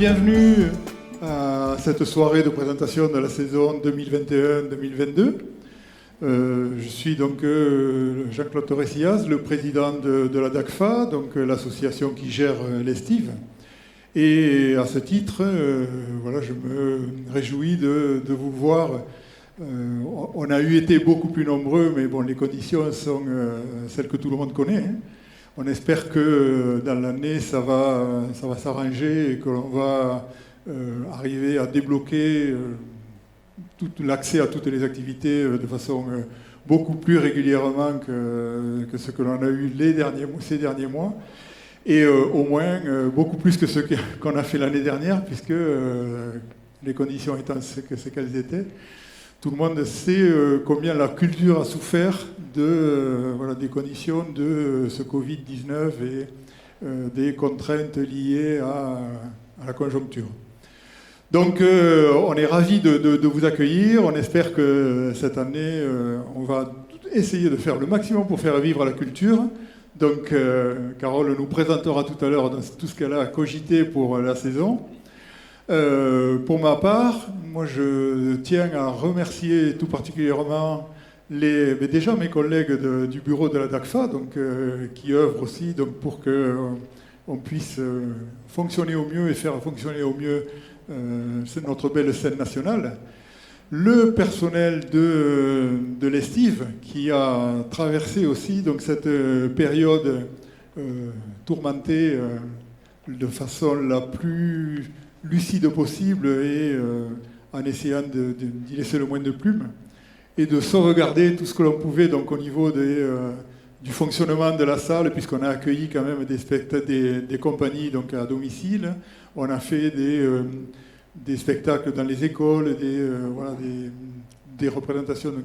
bienvenue à cette soirée de présentation de la saison 2021-2022. Je suis donc Jean-Claude Torresillas, le président de la DACFA, donc l'association qui gère l'Estive. Et à ce titre, voilà, je me réjouis de vous voir. On a été beaucoup plus nombreux, mais bon, les conditions sont celles que tout le monde connaît. Hein. On espère que dans l'année, ça va s'arranger et que l'on va arriver à débloquer tout l'accès à toutes les activités de façon beaucoup plus régulièrement que ce que l'on a eu ces derniers mois. Et au moins beaucoup plus que ce qu'on a fait l'année dernière, puisque les conditions étant ce qu'elles étaient. Tout le monde sait combien la culture a souffert des conditions de ce Covid-19 et des contraintes liées à la conjoncture. Donc on est ravis de vous accueillir. On espère que cette année, on va essayer de faire le maximum pour faire vivre la culture. Donc Carole nous présentera tout à l'heure tout ce qu'elle a cogité pour la saison. Pour ma part, moi je tiens à remercier tout particulièrement déjà mes collègues du bureau de la DACFA, donc, qui œuvrent aussi donc, pour qu'on puisse fonctionner au mieux et faire fonctionner au mieux notre belle scène nationale. Le personnel de l'Estive qui a traversé aussi donc, cette période tourmentée de façon la plus lucide possible et en essayant d'y laisser le moins de plumes et de sauvegarder tout ce que l'on pouvait donc, au niveau du fonctionnement de la salle, puisqu'on a accueilli quand même des compagnies donc, à domicile. On a fait des spectacles dans les écoles, des représentations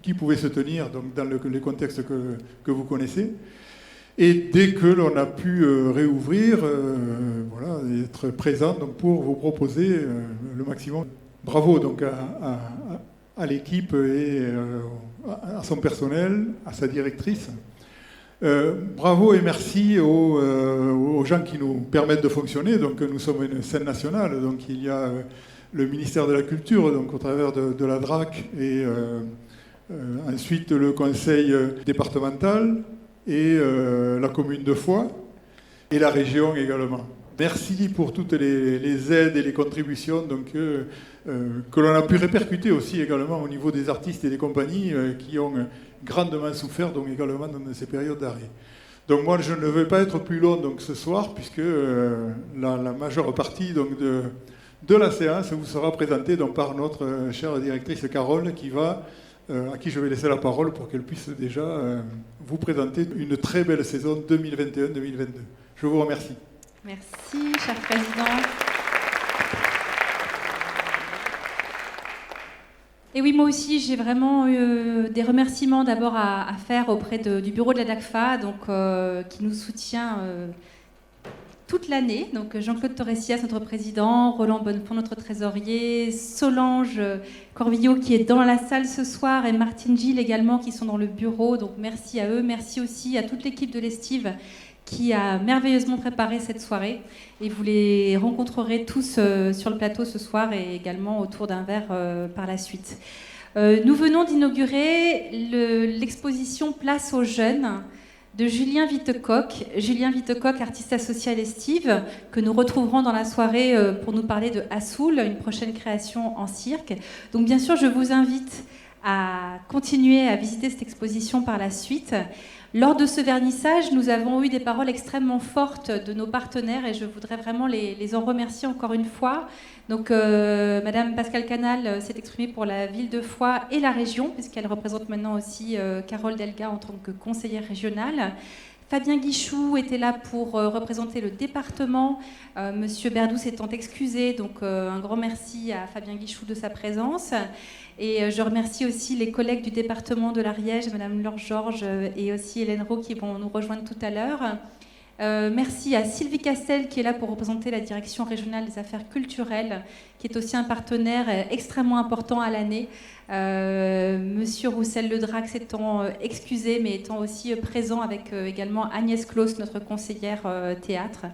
qui pouvaient se tenir donc, dans les contextes que vous connaissez. Et dès que l'on a pu réouvrir, être présent donc, pour vous proposer le maximum. Bravo donc, à l'équipe et à son personnel, à sa directrice. Bravo et merci aux gens qui nous permettent de fonctionner. Donc, nous sommes une scène nationale, donc il y a le ministère de la Culture, donc, au travers de la DRAC, et ensuite le conseil départemental, et la commune de Foix, et la région également. Merci pour toutes les aides et les contributions donc, que l'on a pu répercuter aussi également au niveau des artistes et des compagnies qui ont grandement souffert donc, également dans ces périodes d'arrêt. Donc moi, je ne vais pas être plus long donc, ce soir, puisque la majeure partie donc, de la séance vous sera présentée donc, par notre chère directrice Carole, à qui je vais laisser la parole pour qu'elle puisse déjà vous présenter une très belle saison 2021-2022. Je vous remercie. Merci, cher président. Et oui, moi aussi, j'ai vraiment des remerciements d'abord à faire auprès du bureau de la DACFA, donc, qui nous soutient toute l'année. Donc Jean-Claude Torresillas, notre président, Roland Bonnefond, notre trésorier, Solange Corvillo qui est dans la salle ce soir et Martine Gilles également qui sont dans le bureau. Donc merci à eux. Merci aussi à toute l'équipe de l'Estive qui a merveilleusement préparé cette soirée. Et vous les rencontrerez tous sur le plateau ce soir et également autour d'un verre par la suite. Nous venons d'inaugurer l'exposition Place aux jeunes de Julien Vittecoq. Julien Vittecoq, artiste associé à l'Estive, que nous retrouverons dans la soirée pour nous parler de Assoul, une prochaine création en cirque. Donc bien sûr, je vous invite à continuer à visiter cette exposition par la suite. Lors de ce vernissage, nous avons eu des paroles extrêmement fortes de nos partenaires et je voudrais vraiment les en remercier encore une fois. Donc, Madame Pascale Canal s'est exprimée pour la ville de Foix et la région, puisqu'elle représente maintenant aussi Carole Delga en tant que conseillère régionale. Fabien Guichou était là pour représenter le département. Monsieur Berdou s'étant excusé, donc un grand merci à Fabien Guichou de sa présence. Et je remercie aussi les collègues du département de l'Ariège, Madame Laure Georges et aussi Hélène Roux qui vont nous rejoindre tout à l'heure. Merci à Sylvie Castel qui est là pour représenter la direction régionale des affaires culturelles, qui est aussi un partenaire extrêmement important à l'année. Monsieur Roussel-Ledrac s'étant excusé, mais étant aussi présent avec également Agnès Claus, notre conseillère théâtre.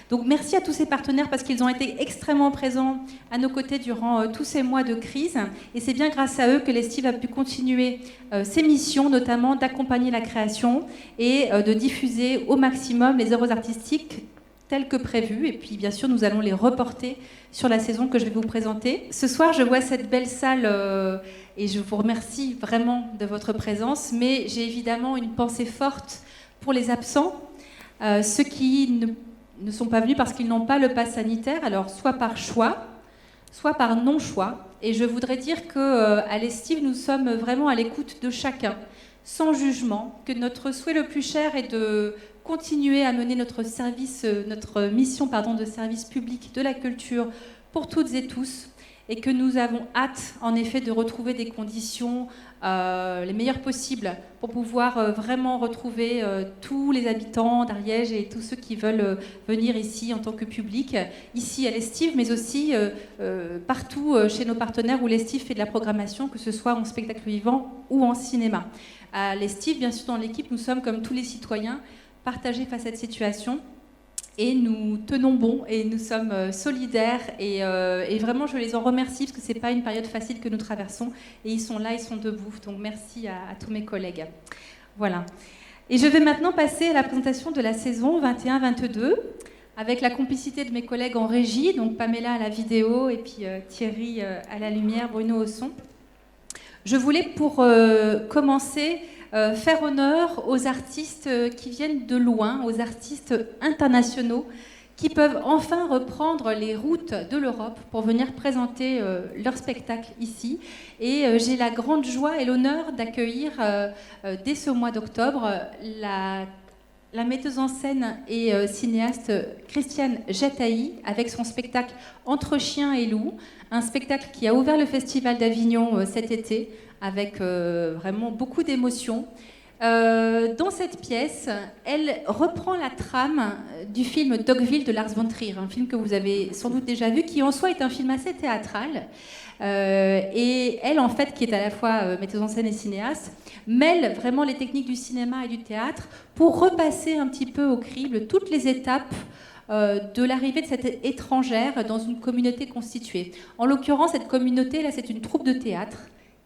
Donc merci à tous ces partenaires parce qu'ils ont été extrêmement présents à nos côtés durant tous ces mois de crise. Et c'est bien grâce à eux que l'Estive a pu continuer ses missions, notamment d'accompagner la création et de diffuser au maximum les œuvres artistiques telles que prévues. Et puis bien sûr, nous allons les reporter sur la saison que je vais vous présenter. Ce soir, je vois cette belle salle et je vous remercie vraiment de votre présence. Mais j'ai évidemment une pensée forte pour les absents, ceux qui ne sont pas venus parce qu'ils n'ont pas le pass sanitaire, alors soit par choix, soit par non-choix. Et je voudrais dire qu'à l'Estive, nous sommes vraiment à l'écoute de chacun, sans jugement, que notre souhait le plus cher est de continuer à mener notre mission de service public de la culture pour toutes et tous, et que nous avons hâte, en effet, de retrouver des conditions les meilleures possibles pour pouvoir vraiment retrouver tous les habitants d'Ariège et tous ceux qui veulent venir ici en tant que public, ici à l'Estive, mais aussi partout chez nos partenaires où l'Estive fait de la programmation, que ce soit en spectacle vivant ou en cinéma. À l'Estive, bien sûr, dans l'équipe, nous sommes, comme tous les citoyens, partagés face à cette situation. Et nous tenons bon et nous sommes solidaires et vraiment je les en remercie parce que ce n'est pas une période facile que nous traversons et ils sont là, ils sont debout. Donc merci à tous mes collègues. Voilà. Et je vais maintenant passer à la présentation de la saison 21-22 avec la complicité de mes collègues en régie, donc Pamela à la vidéo et puis Thierry à la lumière, Bruno au son. Je voulais pour commencer faire honneur aux artistes qui viennent de loin, aux artistes internationaux qui peuvent enfin reprendre les routes de l'Europe pour venir présenter leur spectacle ici. Et j'ai la grande joie et l'honneur d'accueillir dès ce mois d'octobre la metteuse en scène et cinéaste Christiane Jataï avec son spectacle Entre chiens et loups, un spectacle qui a ouvert le Festival d'Avignon cet été avec vraiment beaucoup d'émotions. Dans cette pièce, elle reprend la trame du film Dogville de Lars von Trier, un film que vous avez sans doute déjà vu, qui en soi est un film assez théâtral. Et elle, en fait, qui est à la fois metteuse en scène et cinéaste, mêle vraiment les techniques du cinéma et du théâtre pour repasser un petit peu au crible toutes les étapes de l'arrivée de cette étrangère dans une communauté constituée. En l'occurrence, cette communauté, là, c'est une troupe de théâtre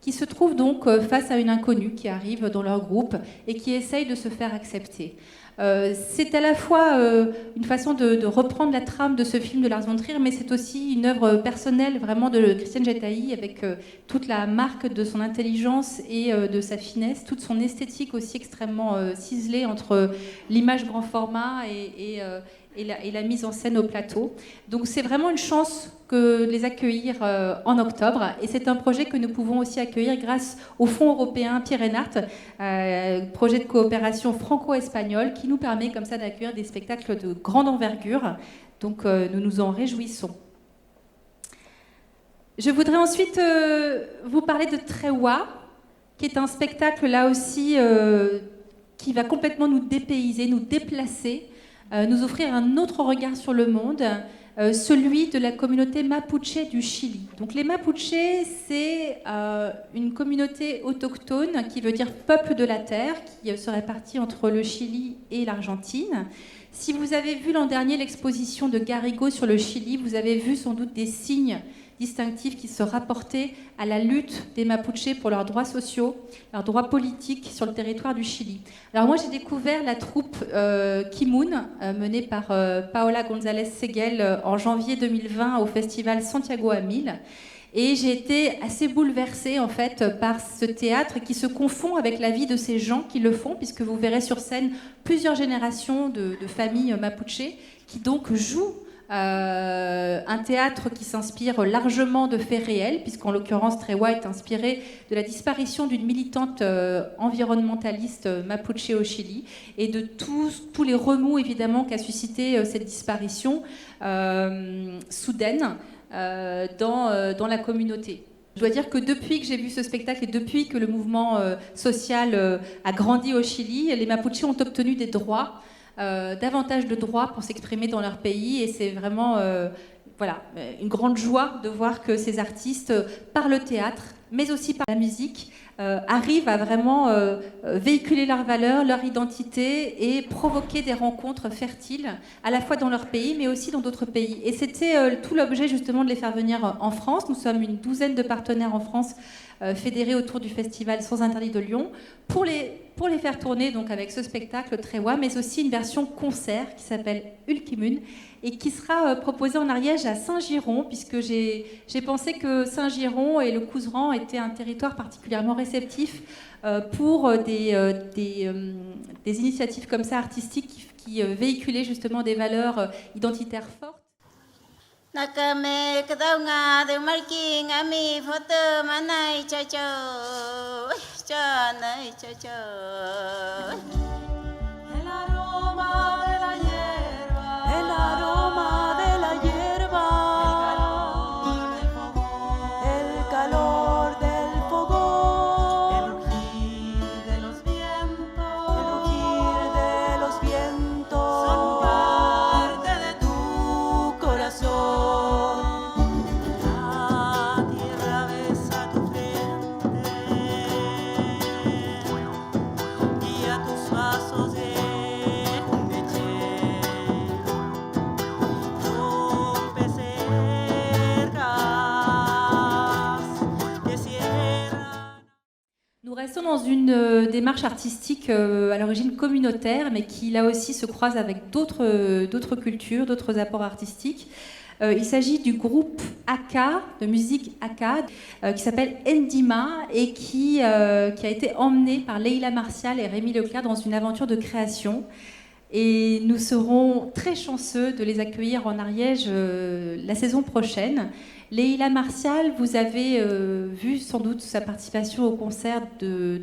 qui se trouve donc face à une inconnue qui arrive dans leur groupe et qui essaye de se faire accepter. C'est à la fois une façon de reprendre la trame de ce film de Lars von Trier, mais c'est aussi une œuvre personnelle vraiment de Christiane Jataï avec toute la marque de son intelligence et de sa finesse, toute son esthétique aussi extrêmement ciselée entre l'image grand format et la mise en scène au plateau. Donc c'est vraiment une chance de les accueillir en octobre. Et c'est un projet que nous pouvons aussi accueillir grâce au Fonds européen Pierre Reinhardt, projet de coopération franco-espagnole qui nous permet comme ça d'accueillir des spectacles de grande envergure. Donc nous nous en réjouissons. Je voudrais ensuite vous parler de Trewa, qui est un spectacle là aussi qui va complètement nous dépayser, nous déplacer, nous offrir un autre regard sur le monde, celui de la communauté Mapuche du Chili. Donc les Mapuches, c'est une communauté autochtone qui veut dire peuple de la terre, qui se répartit entre le Chili et l'Argentine. Si vous avez vu l'an dernier l'exposition de Garrigo sur le Chili, vous avez vu sans doute des signes distinctifs qui se rapportaient à la lutte des Mapuches pour leurs droits sociaux, leurs droits politiques sur le territoire du Chili. Alors moi j'ai découvert la troupe Kimoun, menée par Paola González Seguel en janvier 2020 au festival Santiago à 1000. Et j'ai été assez bouleversée en fait par ce théâtre qui se confond avec la vie de ces gens qui le font, puisque vous verrez sur scène plusieurs générations de familles mapuches qui donc jouent un théâtre qui s'inspire largement de faits réels, puisqu'en l'occurrence Trewa est inspiré de la disparition d'une militante environnementaliste mapuche au Chili et de tous les remous évidemment qu'a suscité cette disparition soudaine dans la communauté. Je dois dire que depuis que j'ai vu ce spectacle et depuis que le mouvement social a grandi au Chili, les Mapuches ont obtenu des droits, davantage de droits pour s'exprimer dans leur pays, et c'est vraiment voilà, une grande joie de voir que ces artistes, par le théâtre, mais aussi par la musique, arrivent à vraiment véhiculer leurs valeurs, leur identité et provoquer des rencontres fertiles, à la fois dans leur pays, mais aussi dans d'autres pays. Et c'était tout l'objet justement de les faire venir en France. Nous sommes une douzaine de partenaires en France fédérés autour du festival Sans Interdit de Lyon, pour les faire tourner donc avec ce spectacle Trewa, mais aussi une version concert qui s'appelle Ulkimun et qui sera proposée en Ariège à Saint-Giron, puisque j'ai pensé que Saint-Giron et le Couserans étaient un territoire particulièrement réceptif pour des initiatives comme ça artistiques qui véhiculaient justement des valeurs identitaires fortes. Nakame kadaunga de marking ami photo manai chacho chanai chacho. El aroma de la hierba, el aroma de la hierba, el calor del fogón, el rugir de los vientos, el rugir de los vientos, son parte de tu corazón. Nous restons dans une démarche artistique à l'origine communautaire, mais qui là aussi se croise avec d'autres cultures, d'autres apports artistiques. Il s'agit du groupe Aka, de musique Aka, qui s'appelle Ndima et qui a été emmené par Leïla Martial et Rémi Leclerc dans une aventure de création. Et nous serons très chanceux de les accueillir en Ariège la saison prochaine. Leïla Martial, vous avez vu sans doute sa participation au concert de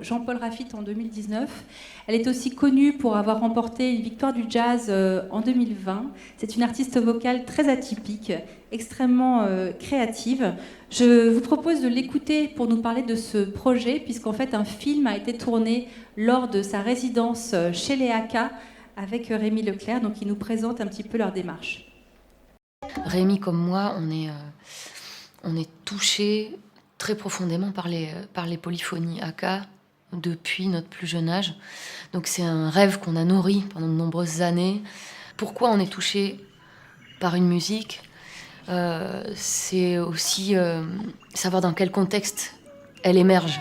Jean-Paul Rafit en 2019. Elle est aussi connue pour avoir remporté une victoire du jazz en 2020. C'est une artiste vocale très atypique, extrêmement créative. Je vous propose de l'écouter pour nous parler de ce projet, puisqu'en fait un film a été tourné lors de sa résidence chez les Aka avec Rémi Leclerc, donc il nous présente un petit peu leur démarche. Rémi comme moi, on est touchés très profondément par les polyphonies Aka depuis notre plus jeune âge. Donc c'est un rêve qu'on a nourri pendant de nombreuses années. Pourquoi on est touché par une musique ? C'est aussi savoir dans quel contexte elle émerge.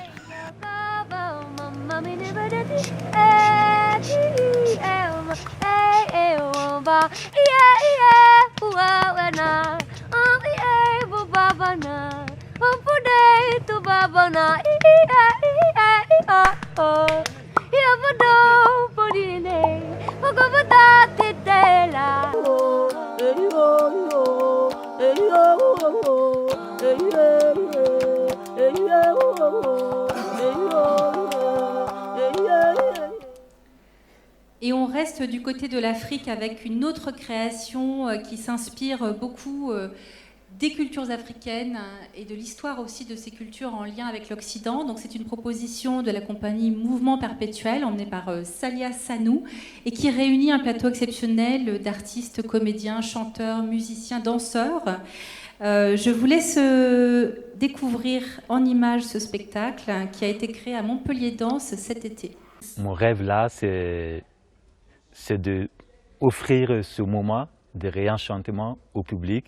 Et on reste du côté de l'Afrique avec une autre création qui s'inspire beaucoup des cultures africaines et de l'histoire aussi de ces cultures en lien avec l'Occident. Donc c'est une proposition de la compagnie Mouvement Perpétuel, emmenée par Salia Sanou, et qui réunit un plateau exceptionnel d'artistes, comédiens, chanteurs, musiciens, danseurs. Je vous laisse découvrir en images ce spectacle qui a été créé à Montpellier Danse cet été. Mon rêve là, c'est d'offrir ce moment de réenchantement au public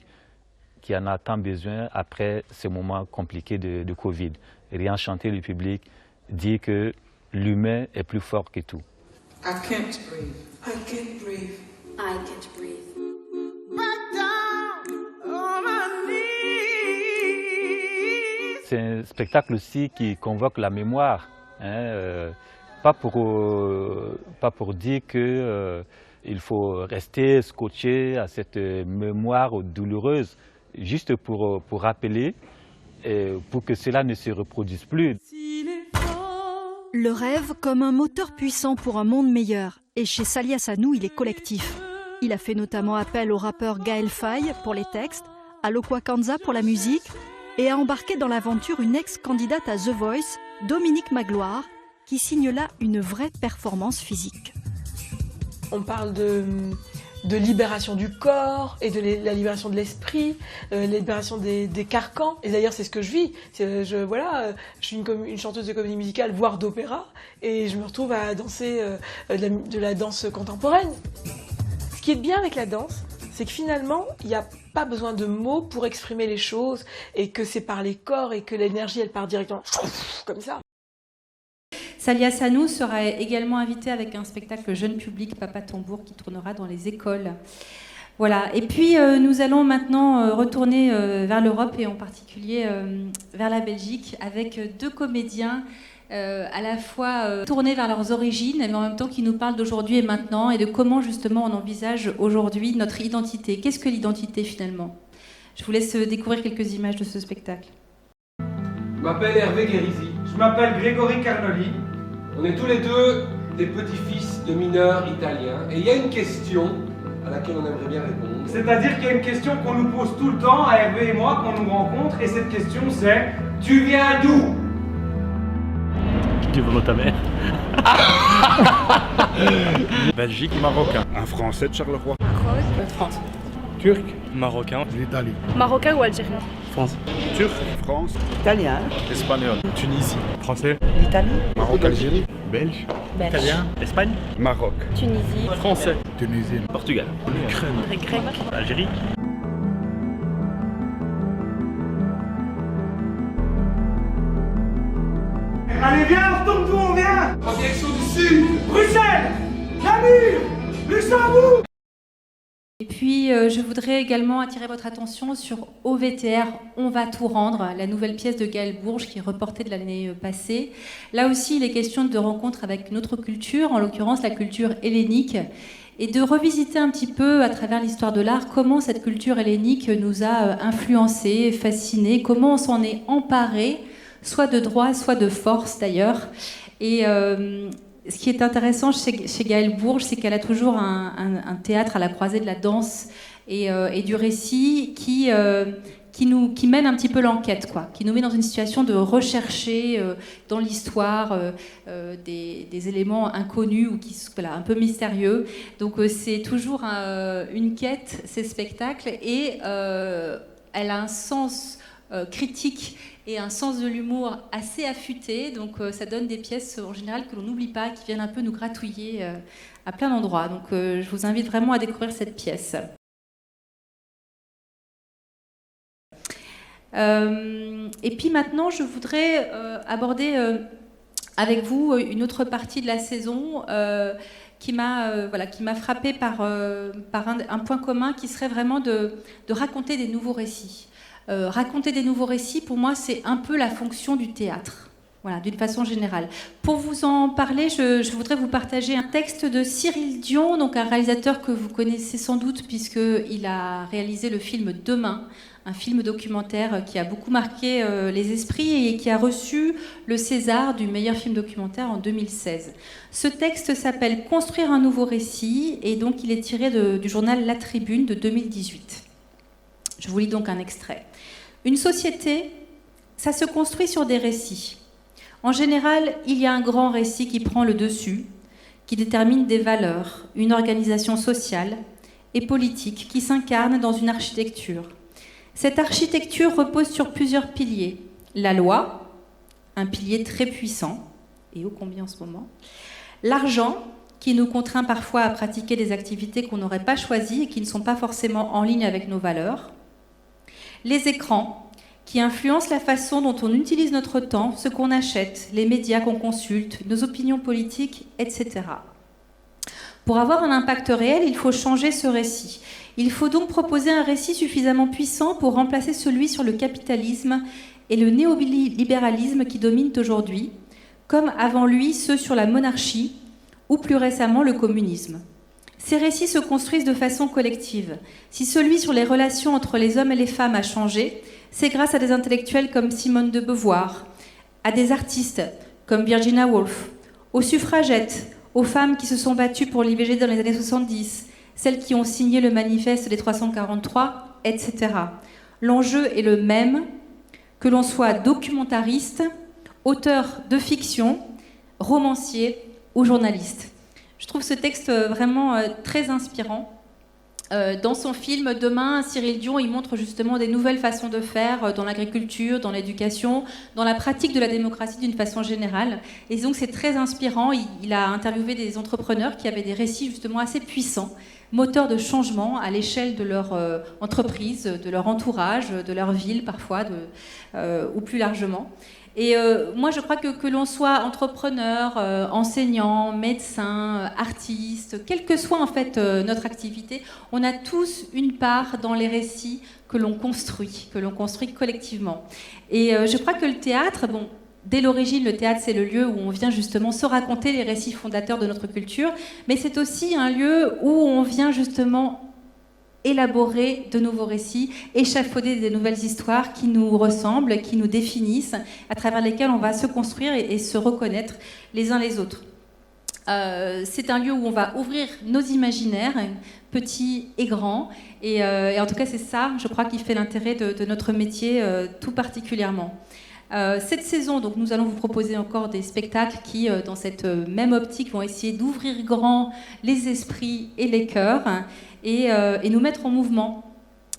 qui en a tant besoin après ce moment compliqué de Covid. Réenchanter le public, dire que l'humain est plus fort que tout. I can't breathe. I can't breathe. I can't breathe. C'est un spectacle aussi qui convoque la mémoire. Pas pour dire qu'il faut rester scotché à cette mémoire douloureuse, juste pour rappeler et pour que cela ne se reproduise plus. Le rêve comme un moteur puissant pour un monde meilleur. Et chez Salia Sanou, il est collectif. Il a fait notamment appel au rappeur Gaël Faye pour les textes, à Lokwa Kanza pour la musique, et a embarqué dans l'aventure une ex-candidate à The Voice, Dominique Magloire, qui signe là une vraie performance physique. On parle de de libération du corps et de la libération de l'esprit, la libération des carcans. Et d'ailleurs, c'est ce que je vis. Je suis une chanteuse de comédie musicale, voire d'opéra, et je me retrouve à danser de la danse contemporaine. Ce qui est bien avec la danse, c'est que finalement, il n'y a pas besoin de mots pour exprimer les choses, et que c'est par les corps, et que l'énergie, elle part directement comme ça. Salia Sanou sera également invitée avec un spectacle jeune public, Papa Tambour, qui tournera dans les écoles. Voilà. Et puis, nous allons maintenant retourner vers l'Europe et en particulier vers la Belgique avec deux comédiens à la fois tournés vers leurs origines, mais en même temps qui nous parlent d'aujourd'hui et maintenant et de comment justement on envisage aujourd'hui notre identité. Qu'est-ce que l'identité finalement ? Je vous laisse découvrir quelques images de ce spectacle. Je m'appelle Hervé Guérisi. Je m'appelle Grégory Carnoli. On est tous les deux des petits-fils de mineurs italiens. Et il y a une question à laquelle on aimerait bien répondre. C'est-à-dire qu'il y a une question qu'on nous pose tout le temps, à Hervé et moi, quand on nous rencontre. Et cette question, c'est « Tu viens d'où ?» Tu veux ta mère? Belgique, marocain. Un Français de Charleroi. Maroc. France. Turc. Marocain. L'Italie. Marocain ou algérien? France. Turc. France. Italien. Espagnol. Tunisie. Français. L'Italie. Maroc, Algérie. Belge. Italien. Espagne. Maroc. Tunisie. Français. Tunisie. Portugal. Ukraine. Grec. Algérie. Allez, viens, on retourne d'où on vient. En direction du sud. Bruxelles, Namur, Luxembourg. Et puis, je voudrais également attirer votre attention sur OVTR, On va tout rendre, la nouvelle pièce de Gaël Bourges qui est reportée de l'année passée. Là aussi, il est question de rencontre avec une autre culture, en l'occurrence la culture hellénique, et de revisiter un petit peu, à travers l'histoire de l'art, comment cette culture hellénique nous a influencés, fascinés, comment on s'en est emparé, soit de droit, soit de force d'ailleurs. Et ce qui est intéressant chez Gaël Bourges, c'est qu'elle a toujours un théâtre à la croisée de la danse et du récit qui mène un petit peu l'enquête, quoi, qui nous met dans une situation de rechercher dans l'histoire des éléments inconnus ou un peu mystérieux. Donc c'est toujours une quête, ces spectacles, et elle a un sens critique et un sens de l'humour assez affûté, donc ça donne des pièces en général que l'on n'oublie pas, qui viennent un peu nous gratouiller à plein d'endroits. Donc je vous invite vraiment à découvrir cette pièce. Et puis maintenant, je voudrais aborder avec vous une autre partie de la saison qui m'a frappée par un point commun qui serait vraiment de raconter des nouveaux récits. Raconter des nouveaux récits, pour moi, c'est un peu la fonction du théâtre, voilà, d'une façon générale. Pour vous en parler, je voudrais vous partager un texte de Cyril Dion, donc un réalisateur que vous connaissez sans doute, puisqu'il a réalisé le film Demain, un film documentaire qui a beaucoup marqué les esprits et qui a reçu le César du meilleur film documentaire en 2016. Ce texte s'appelle « Construire un nouveau récit » et donc il est tiré du journal La Tribune de 2018. Je vous lis donc un extrait. Une société, ça se construit sur des récits. En général, il y a un grand récit qui prend le dessus, qui détermine des valeurs, une organisation sociale et politique qui s'incarne dans une architecture. Cette architecture repose sur plusieurs piliers. La loi, un pilier très puissant, et ô combien en ce moment. L'argent, qui nous contraint parfois à pratiquer des activités qu'on n'aurait pas choisies et qui ne sont pas forcément en ligne avec nos valeurs. Les écrans, qui influencent la façon dont on utilise notre temps, ce qu'on achète, les médias qu'on consulte, nos opinions politiques, etc. Pour avoir un impact réel, il faut changer ce récit. Il faut donc proposer un récit suffisamment puissant pour remplacer celui sur le capitalisme et le néolibéralisme qui dominent aujourd'hui, comme avant lui ceux sur la monarchie ou plus récemment le communisme. Ces récits se construisent de façon collective. Si celui sur les relations entre les hommes et les femmes a changé, c'est grâce à des intellectuels comme Simone de Beauvoir, à des artistes comme Virginia Woolf, aux suffragettes, aux femmes qui se sont battues pour l'IVG dans les années 70, celles qui ont signé le manifeste des 343, etc. L'enjeu est le même, que l'on soit documentariste, auteur de fiction, romancier ou journaliste. Je trouve ce texte vraiment très inspirant Dans son film Demain, Cyril Dion, il montre justement des nouvelles façons de faire dans l'agriculture, dans l'éducation, dans la pratique de la démocratie d'une façon générale. Et donc c'est très inspirant. Il a interviewé des entrepreneurs qui avaient des récits justement assez puissants, moteurs de changement à l'échelle de leur entreprise, de leur entourage, de leur ville parfois, ou plus largement. Et moi, je crois que l'on soit entrepreneur, enseignant, médecin, artiste, quelle que soit en fait notre activité, on a tous une part dans les récits que l'on construit collectivement. Et je crois que le théâtre, bon, dès l'origine, le théâtre, c'est le lieu où on vient justement se raconter les récits fondateurs de notre culture, mais c'est aussi un lieu où on vient justement élaborer de nouveaux récits, échafauder des nouvelles histoires qui nous ressemblent, qui nous définissent, à travers lesquelles on va se construire et se reconnaître les uns les autres. C'est un lieu où on va ouvrir nos imaginaires, petits et grands, et en tout cas c'est ça, je crois, qui fait l'intérêt de notre métier tout particulièrement. Cette saison, donc, nous allons vous proposer encore des spectacles qui, dans cette même optique, vont essayer d'ouvrir grand les esprits et les cœurs et nous mettre en mouvement,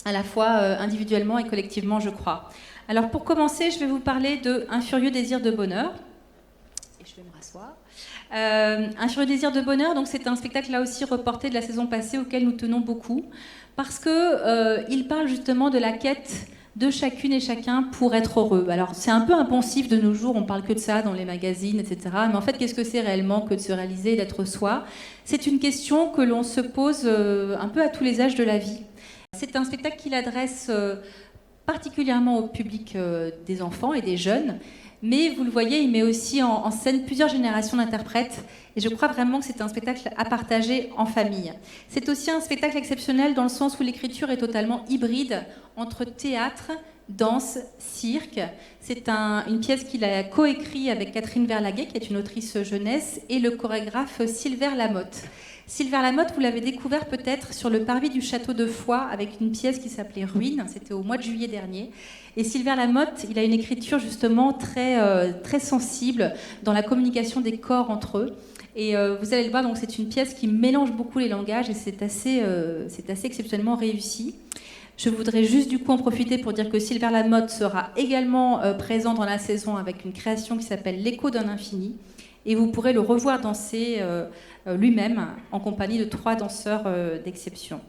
à la fois individuellement et collectivement, je crois. Alors, pour commencer, je vais vous parler de Un furieux désir de bonheur. Et je vais me rasseoir. Un furieux désir de bonheur, donc c'est un spectacle là aussi reporté de la saison passée auquel nous tenons beaucoup, parce que il parle justement de la quête de chacune et chacun pour être heureux. Alors c'est un peu impensif de nos jours, on parle que de ça dans les magazines, etc. Mais en fait, qu'est-ce que c'est réellement que de se réaliser et d'être soi? C'est une question que l'on se pose un peu à tous les âges de la vie. C'est un spectacle qui l'adresse particulièrement au public des enfants et des jeunes, mais vous le voyez, il met aussi en scène plusieurs générations d'interprètes, et je crois vraiment que c'est un spectacle à partager en famille. C'est aussi un spectacle exceptionnel dans le sens où l'écriture est totalement hybride entre théâtre, danse, cirque. C'est une pièce qu'il a coécrite avec Catherine Verlaguet, qui est une autrice jeunesse, et le chorégraphe Silver Lamotte. Silver Lamotte, vous l'avez découvert peut-être sur le parvis du château de Foix avec une pièce qui s'appelait Ruine, c'était au mois de juillet dernier. Et Silver Lamotte, il a une écriture justement très sensible dans la communication des corps entre eux. Et vous allez le voir, donc c'est une pièce qui mélange beaucoup les langages et c'est assez exceptionnellement réussi. Je voudrais juste du coup en profiter pour dire que Silver Lamotte sera également présent dans la saison avec une création qui s'appelle L'écho d'un infini. Et vous pourrez le revoir danser lui-même en compagnie de 3 danseurs d'exception.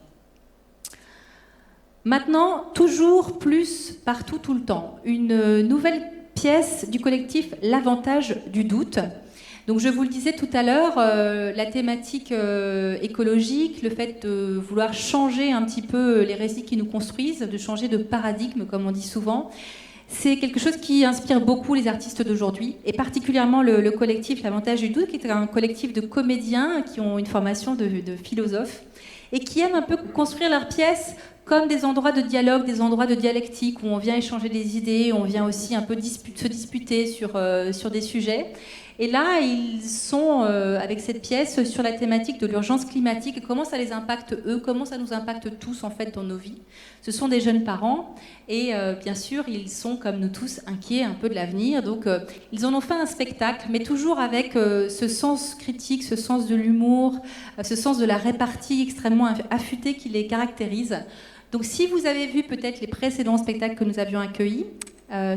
Maintenant, toujours plus, partout, tout le temps, une nouvelle pièce du collectif L'Avantage du doute. Donc je vous le disais tout à l'heure, la thématique écologique, le fait de vouloir changer un petit peu les récits qui nous construisent, de changer de paradigme, comme on dit souvent, c'est quelque chose qui inspire beaucoup les artistes d'aujourd'hui, et particulièrement le collectif L'Avantage du doute, qui est un collectif de comédiens qui ont une formation de philosophes, et qui aiment un peu construire leurs pièces comme des endroits de dialogue, des endroits de dialectique, où on vient échanger des idées, on vient aussi un peu se disputer sur des sujets. Et là, ils sont, avec cette pièce, sur la thématique de l'urgence climatique et comment ça les impacte eux, comment ça nous impacte tous en fait dans nos vies. Ce sont des jeunes parents et bien sûr, ils sont comme nous tous inquiets un peu de l'avenir. Donc, ils en ont fait un spectacle, mais toujours avec ce sens critique, ce sens de l'humour, ce sens de la répartie extrêmement affûtée qui les caractérise. Donc, si vous avez vu peut-être les précédents spectacles que nous avions accueillis,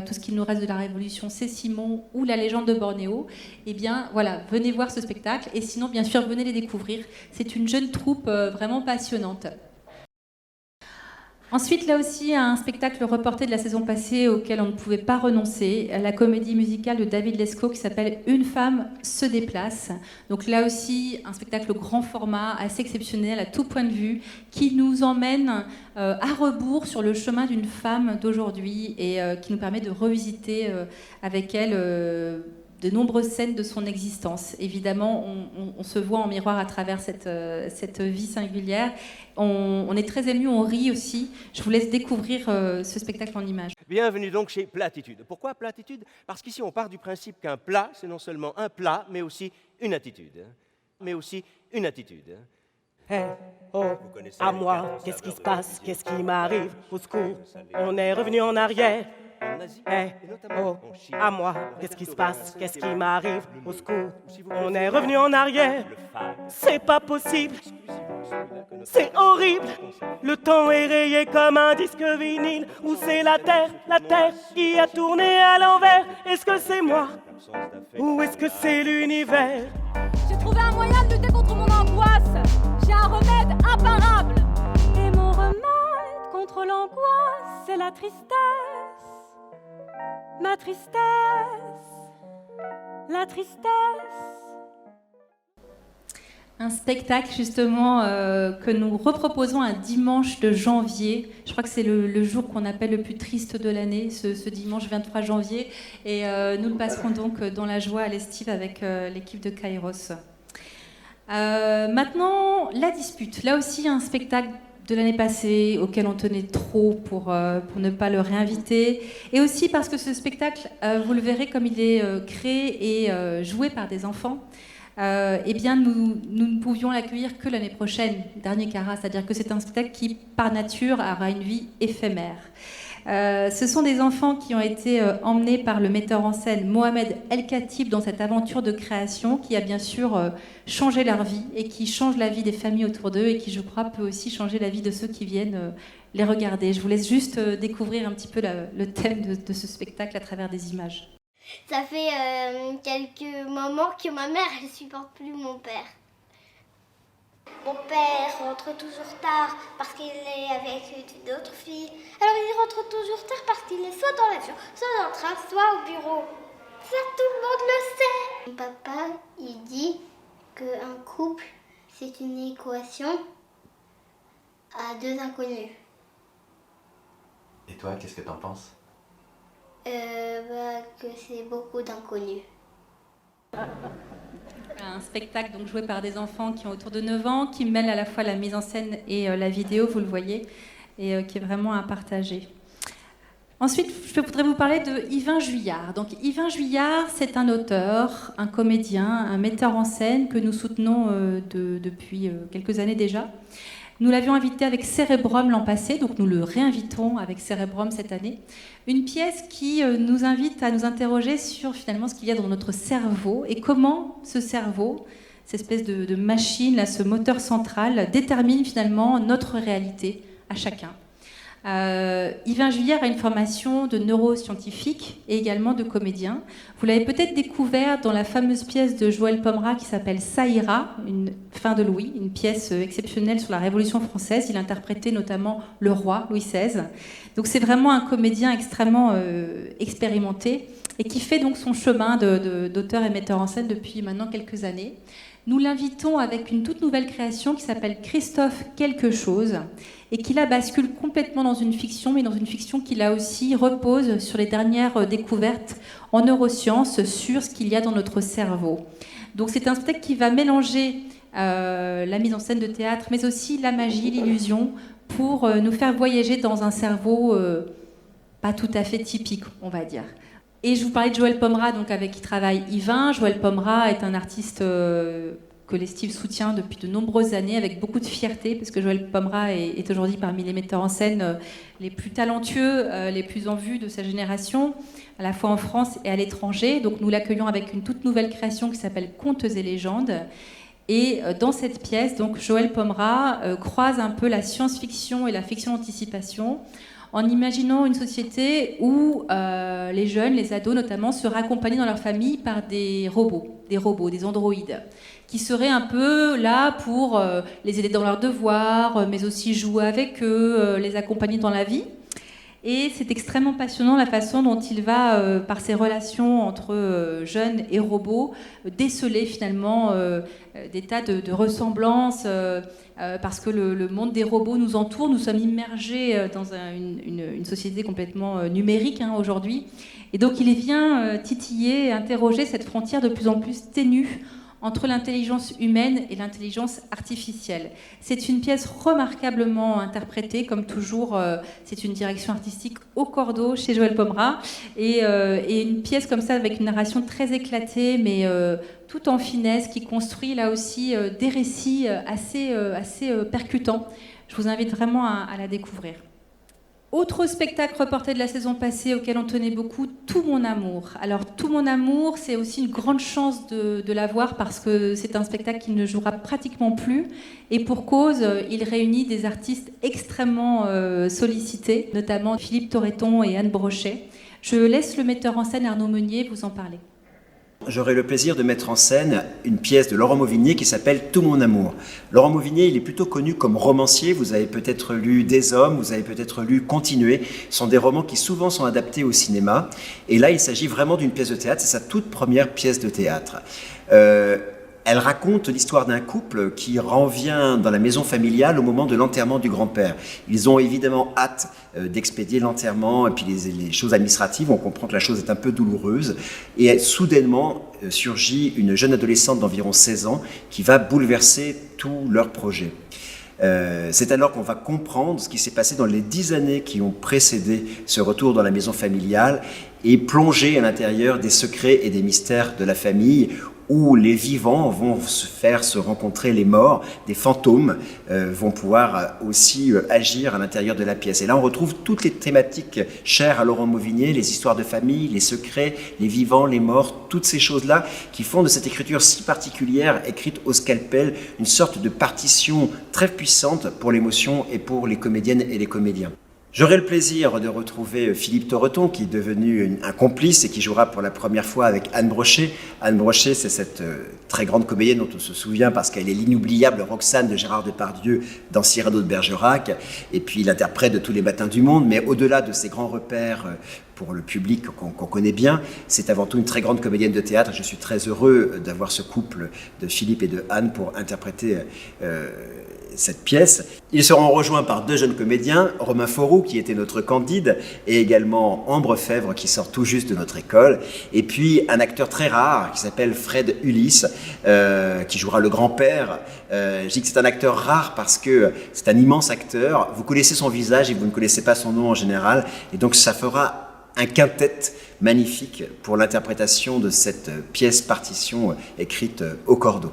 tout ce qu'il nous reste de la Révolution, c'est Simon ou La légende de Bornéo, eh bien voilà, venez voir ce spectacle et sinon bien sûr venez les découvrir. C'est une jeune troupe vraiment passionnante. Ensuite, là aussi, un spectacle reporté de la saison passée auquel on ne pouvait pas renoncer, la comédie musicale de David Lescaut qui s'appelle Une femme se déplace. Donc là aussi, un spectacle grand format, assez exceptionnel à tout point de vue, qui nous emmène à rebours sur le chemin d'une femme d'aujourd'hui et qui nous permet de revisiter avec elle de nombreuses scènes de son existence. Évidemment, on se voit en miroir à travers cette vie singulière. On est très ému, on rit aussi. Je vous laisse découvrir ce spectacle en images. Bienvenue donc chez Platitude. Pourquoi Platitude? Parce qu'ici, on part du principe qu'un plat, c'est non seulement un plat, mais aussi une attitude. Mais aussi une attitude. Hey, oh, à moi, qu'est-ce qui se passe? Qu'est-ce qui m'arrive? Au secours, on est revenu en arrière. Hey, oh, à moi, qu'est-ce qui se passe? Qu'est-ce qui m'arrive? Au secours, on est revenu en arrière. C'est pas possible. C'est horrible. Le temps est rayé comme un disque vinyle. Ou c'est la terre qui a tourné à l'envers. Est-ce que c'est moi ou est-ce que c'est l'univers? J'ai trouvé un moyen de lutter contre mon angoisse. J'ai un remède imparable. Et mon remède contre l'angoisse, c'est la tristesse. Ma tristesse. La tristesse. Un spectacle justement que nous reproposons un dimanche de janvier. Je crois que c'est le jour qu'on appelle le plus triste de l'année, ce dimanche 23 janvier. Et nous le passerons donc dans la joie à l'Estive avec l'équipe de Kairos. Maintenant, La Dispute. Là aussi, un spectacle de l'année passée auquel on tenait trop pour ne pas le réinviter. Et aussi parce que ce spectacle, vous le verrez comme il est créé et joué par des enfants. Eh bien, nous ne pouvions l'accueillir que l'année prochaine, dernier carat, c'est-à-dire que c'est un spectacle qui, par nature, aura une vie éphémère. Ce sont des enfants qui ont été emmenés par le metteur en scène Mohamed El Khatib dans cette aventure de création qui a bien sûr changé leur vie et qui change la vie des familles autour d'eux et qui, je crois, peut aussi changer la vie de ceux qui viennent les regarder. Je vous laisse juste découvrir un petit peu le thème de ce spectacle à travers des images. Ça fait quelques moments que ma mère, elle supporte plus mon père. Mon père rentre toujours tard parce qu'il est avec d'autres filles. Alors il rentre toujours tard parce qu'il est soit dans l'avion, soit dans le train, soit au bureau. Ça, tout le monde le sait. Mon papa, il dit qu'un couple, c'est une équation à deux inconnus. Et toi, qu'est-ce que t'en penses? Que c'est beaucoup d'inconnus. Un spectacle donc joué par des enfants qui ont autour de 9 ans, qui mêle à la fois la mise en scène et la vidéo, vous le voyez, et qui est vraiment à partager. Ensuite, je voudrais vous parler de Yvain Juillard. Donc, Yvain Juillard, c'est un auteur, un comédien, un metteur en scène que nous soutenons depuis quelques années déjà. Nous l'avions invité avec Cérébrum l'an passé, donc nous le réinvitons avec Cérébrum cette année. Une pièce qui nous invite à nous interroger sur finalement ce qu'il y a dans notre cerveau et comment ce cerveau, cette espèce de machine, là, ce moteur central, détermine finalement notre réalité à chacun. Yvain Juillard a une formation de neuroscientifique et également de comédien. Vous l'avez peut-être découvert dans la fameuse pièce de Joël Pomera qui s'appelle Ça ira, une fin de Louis, une pièce exceptionnelle sur la Révolution française. Il interprétait notamment le roi Louis XVI. Donc c'est vraiment un comédien extrêmement expérimenté et qui fait donc son chemin d'auteur et metteur en scène depuis maintenant quelques années. Nous l'invitons avec une toute nouvelle création qui s'appelle Christophe quelque chose et qui là bascule complètement dans une fiction, mais dans une fiction qui là aussi repose sur les dernières découvertes en neurosciences sur ce qu'il y a dans notre cerveau. Donc c'est un spectacle qui va mélanger la mise en scène de théâtre, mais aussi la magie, l'illusion, pour nous faire voyager dans un cerveau pas tout à fait typique, on va dire. Et je vous parlais de Joël Pomera, donc avec qui travaille Yvain. Joël Pomera est un artiste que l'Estive soutient depuis de nombreuses années, avec beaucoup de fierté, parce que Joël Pomera est aujourd'hui parmi les metteurs en scène les plus talentueux, les plus en vue de sa génération, à la fois en France et à l'étranger. Donc nous l'accueillons avec une toute nouvelle création qui s'appelle Contes et légendes. Et dans cette pièce, donc Joël Pomera croise un peu la science-fiction et la fiction d'anticipation, en imaginant une société où les jeunes, les ados notamment, seraient accompagnés dans leur famille par des robots, des androïdes, qui seraient un peu là pour les aider dans leurs devoirs, mais aussi jouer avec eux, les accompagner dans la vie. Et c'est extrêmement passionnant la façon dont il va, par ses relations entre jeunes et robots, déceler finalement des tas de ressemblances, parce que le monde des robots nous entoure. Nous sommes immergés dans une société complètement numérique aujourd'hui. Et donc il vient titiller, interroger cette frontière de plus en plus ténue entre l'intelligence humaine et l'intelligence artificielle. C'est une pièce remarquablement interprétée, comme toujours, c'est une direction artistique au cordeau chez Joël Pomera, et une pièce comme ça avec une narration très éclatée, mais tout en finesse, qui construit là aussi des récits assez percutants. Je vous invite vraiment à la découvrir. Autre spectacle reporté de la saison passée auquel on tenait beaucoup, Tout mon amour. Alors Tout mon amour, c'est aussi une grande chance de l'avoir parce que c'est un spectacle qui ne jouera pratiquement plus. Et pour cause, il réunit des artistes extrêmement sollicités, notamment Philippe Torreton et Anne Brochet. Je laisse le metteur en scène Arnaud Meunier vous en parler. J'aurai le plaisir de mettre en scène une pièce de Laurent Mauvigné qui s'appelle Tout mon amour. Laurent Mauvigné, il est plutôt connu comme romancier. Vous avez peut-être lu Des hommes, vous avez peut-être lu Continuer. Ce sont des romans qui souvent sont adaptés au cinéma. Et là, il s'agit vraiment d'une pièce de théâtre. C'est sa toute première pièce de théâtre. Elle raconte l'histoire d'un couple qui revient dans la maison familiale au moment de l'enterrement du grand-père. Ils ont évidemment hâte d'expédier l'enterrement et puis les choses administratives. On comprend que la chose est un peu douloureuse. Et soudainement surgit une jeune adolescente d'environ 16 ans qui va bouleverser tout leur projet. C'est alors qu'on va comprendre ce qui s'est passé dans les 10 années qui ont précédé ce retour dans la maison familiale et plonger à l'intérieur des secrets et des mystères de la famille où les vivants vont se faire se rencontrer les morts, des fantômes vont pouvoir aussi agir à l'intérieur de la pièce. Et là, on retrouve toutes les thématiques chères à Laurent Mauvigné, les histoires de famille, les secrets, les vivants, les morts, toutes ces choses-là qui font de cette écriture si particulière, écrite au scalpel, une sorte de partition très puissante pour l'émotion et pour les comédiennes et les comédiens. J'aurai le plaisir de retrouver Philippe Torreton, qui est devenu un complice et qui jouera pour la première fois avec Anne Brochet. Anne Brochet, c'est cette très grande comédienne dont on se souvient parce qu'elle est l'inoubliable Roxane de Gérard Depardieu dans Cyrano de Bergerac, et puis l'interprète de Tous les matins du monde. Mais au-delà de ces grands repères pour le public qu'on connaît bien, c'est avant tout une très grande comédienne de théâtre. Je suis très heureux d'avoir ce couple de Philippe et de Anne pour interpréter cette pièce. Ils seront rejoints par 2 jeunes comédiens, Romain Fauroux qui était notre Candide et également Ambre Fèvre qui sort tout juste de notre école, et puis un acteur très rare qui s'appelle Fred Ulysse qui jouera le grand-père. Je dis que c'est un acteur rare parce que c'est un immense acteur, vous connaissez son visage et vous ne connaissez pas son nom en général, et donc ça fera un quintet magnifique pour l'interprétation de cette pièce partition écrite au cordeau.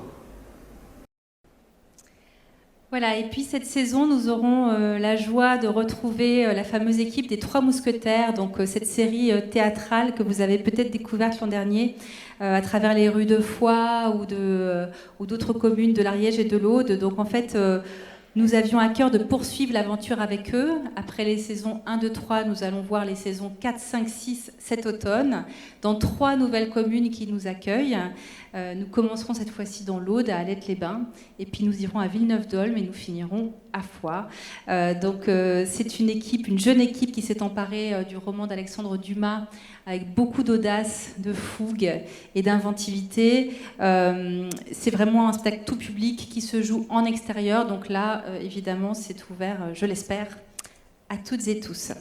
Voilà, et puis cette saison, nous aurons la joie de retrouver la fameuse équipe des Trois Mousquetaires, donc cette série théâtrale que vous avez peut-être découverte l'an dernier à travers les rues de Foix ou d'autres communes de l'Ariège et de l'Aude. Donc en fait, nous avions à cœur de poursuivre l'aventure avec eux. Après les saisons 1, 2, 3, nous allons voir les saisons 4, 5, 6 cet automne, dans 3 nouvelles communes qui nous accueillent. Nous commencerons cette fois-ci dans l'Aude, à Alette-les-Bains, et puis nous irons à Villeneuve-d'Olme et nous finirons à Foix. Donc c'est une jeune équipe qui s'est emparée du roman d'Alexandre Dumas avec beaucoup d'audace, de fougue et d'inventivité. C'est vraiment un spectacle tout public qui se joue en extérieur, donc là, évidemment, c'est ouvert, je l'espère, à toutes et tous.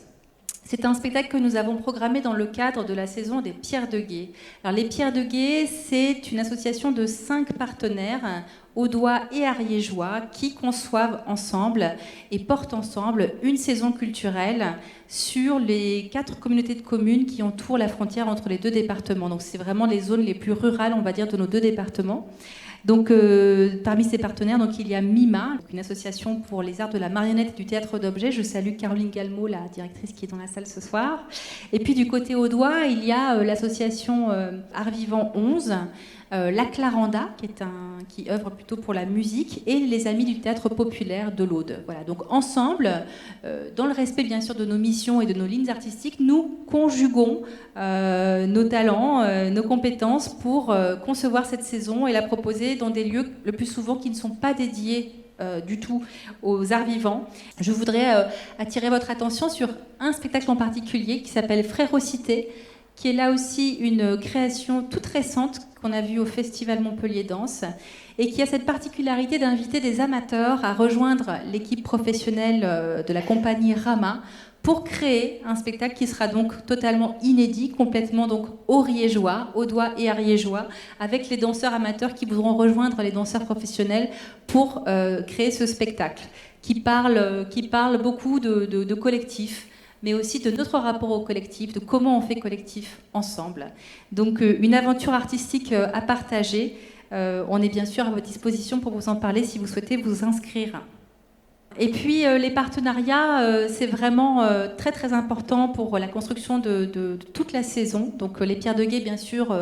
C'est un spectacle que nous avons programmé dans le cadre de la saison des Pierres de Gué. Alors, les Pierres de Gué, c'est une association de 5 partenaires, audois et ariégeois, qui conçoivent ensemble et portent ensemble une saison culturelle sur les 4 communautés de communes qui entourent la frontière entre les 2 départements. Donc, c'est vraiment les zones les plus rurales, on va dire, de nos 2 départements. Donc, parmi ces partenaires, donc, il y a MIMA, une association pour les arts de la marionnette et du théâtre d'objets. Je salue Caroline Galmo, la directrice qui est dans la salle ce soir. Et puis du côté audois, il y a l'association Art Vivant 11, la Claranda, qui œuvre plutôt pour la musique, et les Amis du théâtre populaire de l'Aude. Voilà, donc ensemble, dans le respect bien sûr de nos missions et de nos lignes artistiques, nous conjuguons nos talents, nos compétences pour concevoir cette saison et la proposer dans des lieux le plus souvent qui ne sont pas dédiés du tout aux arts vivants. Je voudrais attirer votre attention sur un spectacle en particulier qui s'appelle Frérocité, qui est là aussi une création toute récente qu'on a vue au Festival Montpellier Danse et qui a cette particularité d'inviter des amateurs à rejoindre l'équipe professionnelle de la compagnie Rama pour créer un spectacle qui sera donc totalement inédit, complètement donc ariégeois, audois et ariégeois, avec les danseurs amateurs qui voudront rejoindre les danseurs professionnels pour créer ce spectacle qui parle beaucoup de collectif, mais aussi de notre rapport au collectif, de comment on fait collectif ensemble. Donc une aventure artistique à partager. On est bien sûr à votre disposition pour vous en parler si vous souhaitez vous inscrire. Et puis les partenariats, c'est vraiment très très important pour la construction de toute la saison. Donc les Pierres de Gué, bien sûr,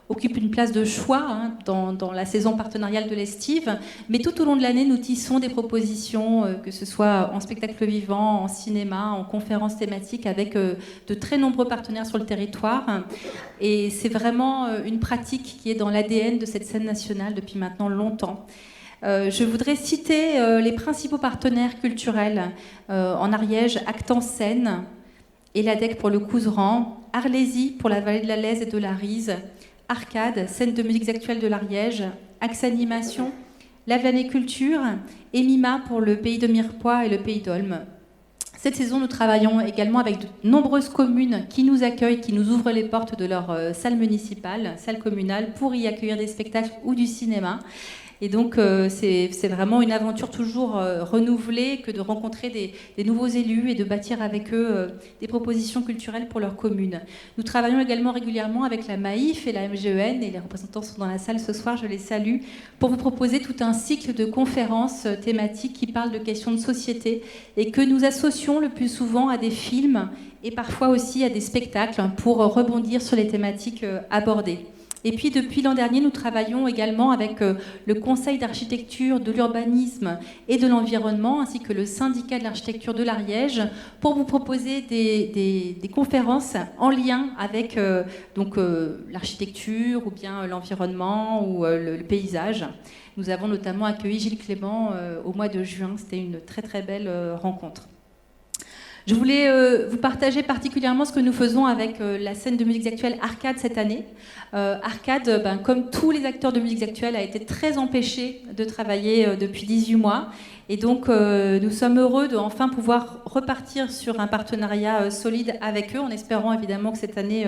occupent une place de choix dans la saison partenariale de l'Estive. Mais tout au long de l'année, nous tissons des propositions, que ce soit en spectacle vivant, en cinéma, en conférences thématiques, avec de très nombreux partenaires sur le territoire. Et c'est vraiment une pratique qui est dans l'ADN de cette scène nationale depuis maintenant longtemps. Je voudrais citer les principaux partenaires culturels en Ariège: Acte en Scène, Eladec pour le Couserans, Arlésie pour la vallée de la Lèze et de la Rise, Arcade, scène de musiques actuelles de l'Ariège, Axe Animation, Lavelanet Culture et Mima pour le pays de Mirepoix et le pays d'Olme. Cette saison, nous travaillons également avec de nombreuses communes qui nous accueillent, qui nous ouvrent les portes de leur salle municipale, salle communale, pour y accueillir des spectacles ou du cinéma. Et donc, c'est vraiment une aventure toujours renouvelée que de rencontrer des nouveaux élus et de bâtir avec eux des propositions culturelles pour leur commune. Nous travaillons également régulièrement avec la Maïf et la MGEN, et les représentants sont dans la salle ce soir, je les salue, pour vous proposer tout un cycle de conférences thématiques qui parlent de questions de société et que nous associons le plus souvent à des films et parfois aussi à des spectacles pour rebondir sur les thématiques abordées. Et puis depuis l'an dernier, nous travaillons également avec le Conseil d'architecture, de l'urbanisme et de l'environnement, ainsi que le syndicat de l'architecture de l'Ariège, pour vous proposer des conférences en lien avec l'architecture ou bien l'environnement ou le paysage. Nous avons notamment accueilli Gilles Clément au mois de juin. C'était une très très belle rencontre. Je voulais vous partager particulièrement ce que nous faisons avec la scène de musique actuelle Arcade cette année. Arcade, comme tous les acteurs de musique actuelle, a été très empêché de travailler depuis 18 mois. Et donc, nous sommes heureux de enfin pouvoir repartir sur un partenariat solide avec eux, en espérant évidemment que cette année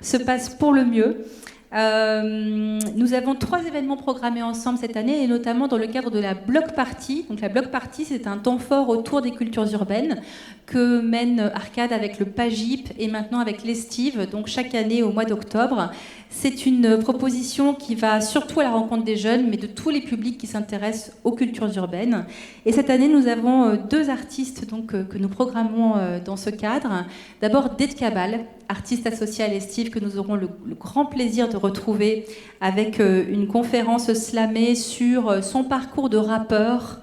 se passe pour le mieux. Nous avons 3 événements programmés ensemble cette année, et notamment dans le cadre de la Block Party. Donc la Block Party, c'est un temps fort autour des cultures urbaines que mène Arcade avec le PAGIP et maintenant avec l'Estive, donc chaque année au mois d'octobre. C'est une proposition qui va surtout à la rencontre des jeunes, mais de tous les publics qui s'intéressent aux cultures urbaines. Et cette année, nous avons 2 artistes que nous programmons dans ce cadre. D'abord, Dede Cabal, artiste associé à l'Estive, que nous aurons le grand plaisir de retrouver avec une conférence slamée sur son parcours de rappeur,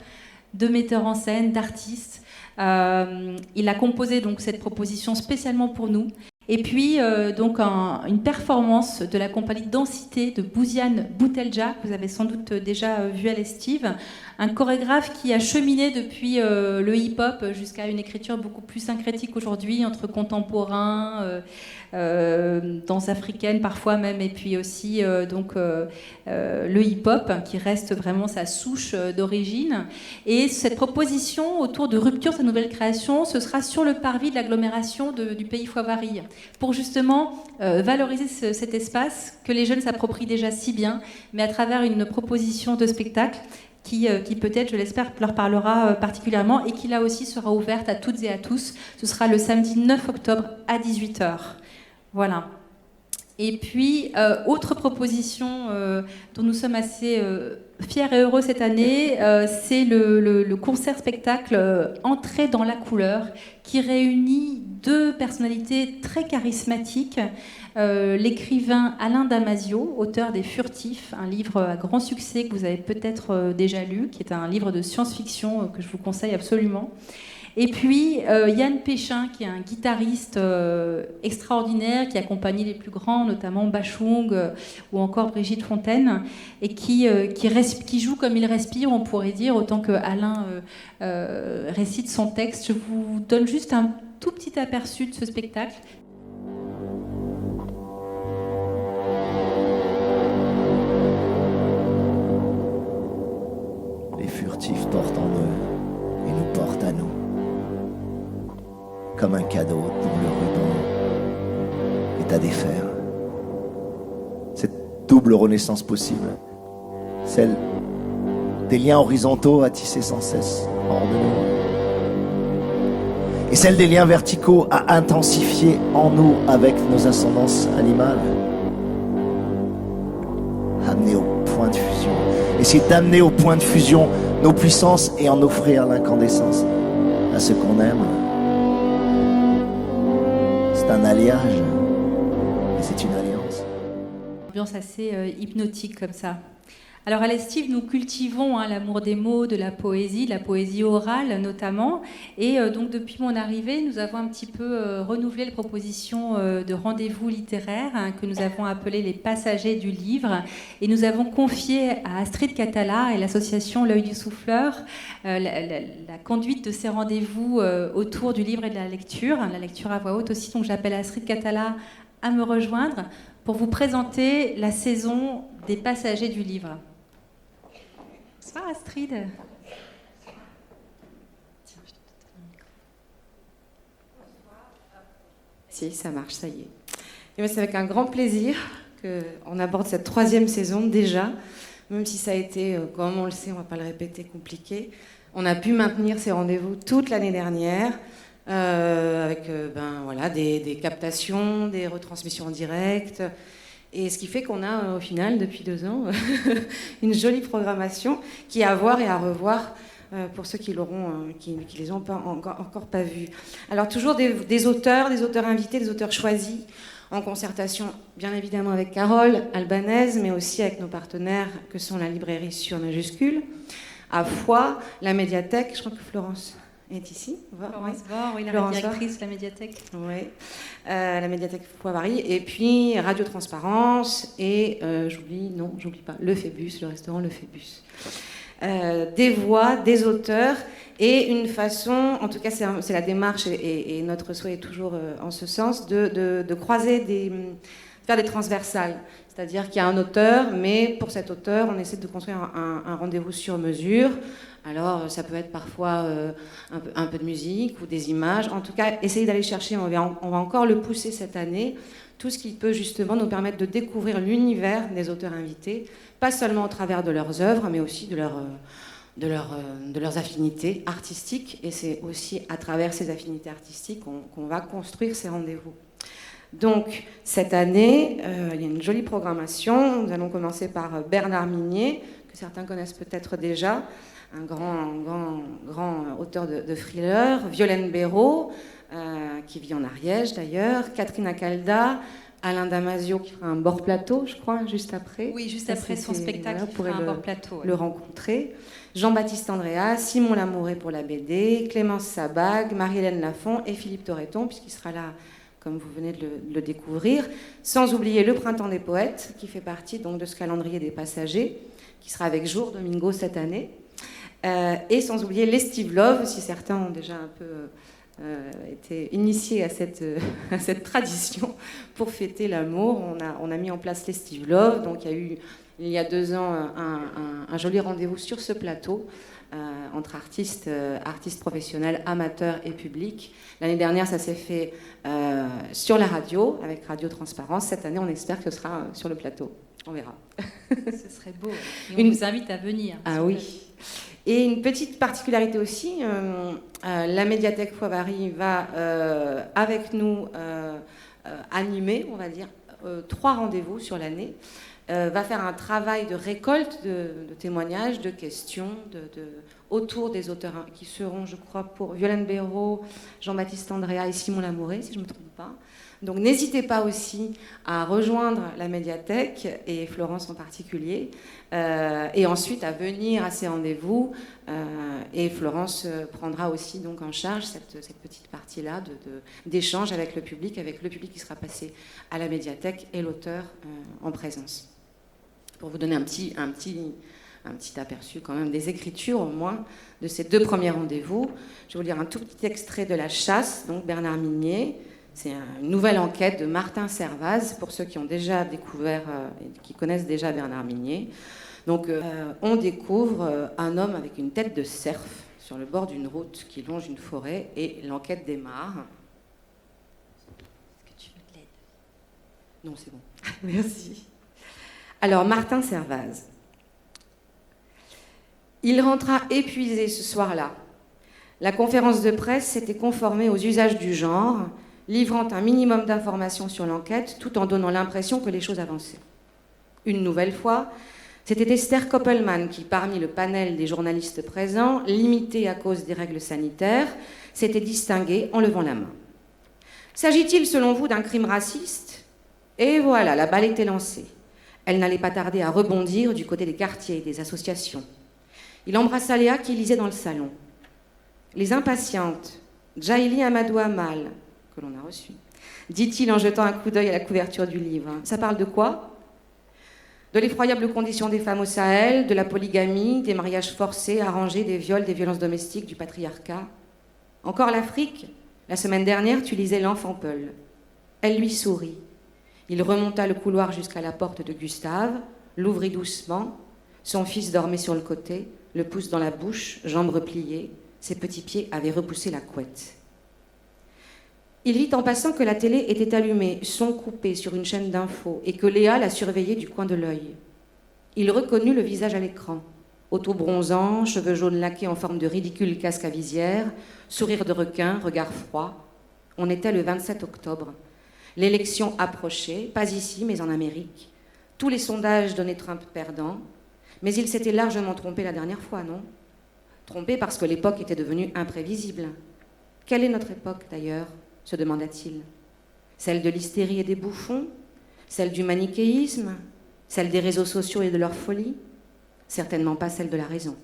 de metteur en scène, d'artiste. Il a composé donc cette proposition spécialement pour nous. Et puis, une performance de la compagnie Densité de Bouziane Boutelja, que vous avez sans doute déjà vu à l'Estive. Un chorégraphe qui a cheminé depuis le hip-hop jusqu'à une écriture beaucoup plus syncrétique aujourd'hui, entre contemporain, danse africaine parfois même, et puis aussi le hip-hop, qui reste vraiment sa souche d'origine. Et cette proposition autour de Rupture, sa nouvelle création, ce sera sur le parvis de l'agglomération du pays Foivary, pour justement valoriser cet espace que les jeunes s'approprient déjà si bien, mais à travers une proposition de spectacle qui peut-être, je l'espère, leur parlera particulièrement, et qui là aussi sera ouverte à toutes et à tous. Ce sera le samedi 9 octobre à 18h. Voilà. Et puis, autre proposition dont nous sommes assez fiers et heureux cette année, c'est le concert-spectacle Entrée dans la couleur, qui réunit 2 personnalités très charismatiques. L'écrivain Alain Damasio, auteur des Furtifs, un livre à grand succès que vous avez peut-être déjà lu, qui est un livre de science-fiction que je vous conseille absolument. Et puis Yann Péchin, qui est un guitariste extraordinaire, qui a accompagné les plus grands, notamment Bachung ou encore Brigitte Fontaine, et qui joue comme il respire, on pourrait dire, autant que Alain récite son texte. Je vous donne juste un tout petit aperçu de ce spectacle. Les furtifs portent en eux et nous portent à nous. Comme un cadeau dont le ruban est à défaire. Cette double renaissance possible, celle des liens horizontaux à tisser sans cesse hors de nous, et celle des liens verticaux à intensifier en nous avec nos ascendances animales. Amener au point de fusion. Essayer d'amener au point de fusion nos puissances et en offrir l'incandescence à ceux qu'on aime. C'est un alliage et c'est une alliance. Ambiance assez hypnotique comme ça. Alors à l'Estive, nous cultivons l'amour des mots, de la poésie orale notamment. Et donc depuis mon arrivée, nous avons un petit peu renouvelé les propositions de rendez-vous littéraires que nous avons appelés les passagers du livre. Et nous avons confié à Astrid Catala et l'association L'œil du souffleur la conduite de ces rendez-vous autour du livre et de la lecture à voix haute aussi. Donc j'appelle Astrid Catala à me rejoindre pour vous présenter la saison des passagers du livre. Bonsoir Astrid. Si, ça marche, ça y est. Et bien, c'est avec un grand plaisir qu'on aborde cette 3e saison déjà, même si ça a été, comme on le sait, on ne va pas le répéter, compliqué. On a pu maintenir ces rendez-vous toute l'année dernière, avec des captations, des retransmissions en direct. Et ce qui fait qu'on a, au final, depuis 2 ans, une jolie programmation qui est à voir et à revoir pour ceux qui les ont encore pas vus. Alors, toujours des auteurs invités, des auteurs choisis, en concertation, bien évidemment, avec Carole Albanaise, mais aussi avec nos partenaires, que sont la librairie Sur Majuscule, à Foix, la médiathèque, je crois que Florence est ici. Florence Vore, oui, la directrice de la médiathèque. Oui, la médiathèque Poivary. Et puis Radio Transparence et, j'oublie pas, le Phébus, le restaurant Le Phébus. Des voix, des auteurs et une façon, en tout cas c'est la démarche et notre souhait est toujours en ce sens, de croiser, faire des transversales. C'est-à-dire qu'il y a un auteur, mais pour cet auteur, on essaie de construire un rendez-vous sur mesure. Alors, ça peut être parfois un peu de musique ou des images. En tout cas, essayer d'aller chercher, on va encore le pousser cette année, tout ce qui peut justement nous permettre de découvrir l'univers des auteurs invités, pas seulement au travers de leurs œuvres, mais aussi de leurs affinités artistiques. Et c'est aussi à travers ces affinités artistiques qu'on va construire ces rendez-vous. Donc, cette année, il y a une jolie programmation. Nous allons commencer par Bernard Minier, que certains connaissent peut-être déjà, un grand auteur de thriller, Violaine Béraud, qui vit en Ariège d'ailleurs, Catherine Acalda, Alain Damasio qui fera un bord plateau, je crois, juste après. Oui, juste après son spectacle, il fera un bord plateau. Le rencontrer. Jean-Baptiste Andréas, Simon Lamouret pour la BD, Clémence Sabag, Marie-Hélène Lafont et Philippe Torreton, puisqu'il sera là, comme vous venez de le découvrir. Sans oublier le Printemps des Poètes, qui fait partie donc de ce calendrier des passagers, qui sera avec Jour Domingo cette année. Et sans oublier l'Estive Love, si certains ont déjà un peu été initiés à cette tradition pour fêter l'amour. On a mis en place l'Estive Love, donc il y a 2 ans un joli rendez-vous sur ce plateau entre artistes professionnels, amateurs et publics. L'année dernière, ça s'est fait sur la radio, avec Radio Transparence. Cette année, on espère que ce sera sur le plateau. On verra. Ce serait beau. Et on vous invite à venir. Ah oui. Et une petite particularité aussi, la médiathèque Poivary va avec nous animer, on va dire, 3 rendez-vous sur l'année. Va faire un travail de récolte de témoignages, de questions autour des auteurs qui seront, je crois, pour Violaine Béraud, Jean-Baptiste Andréas et Simon Lamouret, si je ne me trompe pas. Donc n'hésitez pas aussi à rejoindre la médiathèque, et Florence en particulier, et ensuite à venir à ces rendez-vous. Et Florence prendra aussi donc en charge cette petite partie-là d'échange avec le public qui sera passé à la médiathèque et l'auteur en présence. Pour vous donner un petit aperçu quand même des écritures au moins de ces 2 premiers rendez-vous. Je vais vous lire un tout petit extrait de La Chasse, donc Bernard Minier. C'est une nouvelle enquête de Martin Servaz, pour ceux qui ont déjà découvert et qui connaissent déjà Bernard Minier. Donc on découvre un homme avec une tête de cerf sur le bord d'une route qui longe une forêt et l'enquête démarre. Est-ce que tu veux de l'aide ? Non, c'est bon. Merci. Alors, Martin Servaz. Il rentra épuisé ce soir-là. La conférence de presse s'était conformée aux usages du genre, livrant un minimum d'informations sur l'enquête, tout en donnant l'impression que les choses avançaient. Une nouvelle fois, C'était Esther Koppelman qui, parmi le panel des journalistes présents, limités à cause des règles sanitaires, s'était distinguée en levant la main. S'agit-il, selon vous, d'un crime raciste ? Et voilà, la balle était lancée. Elle n'allait pas tarder à rebondir du côté des quartiers et des associations. Il embrassa Léa qui lisait dans le salon. Les impatientes, Djaïli Amadou Amal, que l'on a reçu, dit-il en jetant un coup d'œil à la couverture du livre. Ça parle de quoi ? De l'effroyable condition des femmes au Sahel, de la polygamie, des mariages forcés, arrangés, des viols, des violences domestiques, du patriarcat. Encore l'Afrique ? La semaine dernière, tu lisais L'Enfant Peul. Elle lui sourit. Il remonta le couloir jusqu'à la porte de Gustave, l'ouvrit doucement. Son fils dormait sur le côté, le pouce dans la bouche, jambes repliées. Ses petits pieds avaient repoussé la couette. Il vit en passant que la télé était allumée, son coupé sur une chaîne d'infos, et que Léa la surveillait du coin de l'œil. Il reconnut le visage à l'écran. Auto-bronzant, cheveux jaunes laqués en forme de ridicule casque à visière, sourire de requin, regard froid. On était le 27 octobre. L'élection approchait, pas ici, mais en Amérique. Tous les sondages donnaient Trump perdant, mais il s'était largement trompé la dernière fois, non ? Trompé parce que l'époque était devenue imprévisible. Quelle est notre époque, d'ailleurs ? Se demanda-t-il. Celle de l'hystérie et des bouffons ? Celle du manichéisme ? Celle des réseaux sociaux et de leur folie ? Certainement pas celle de la raison.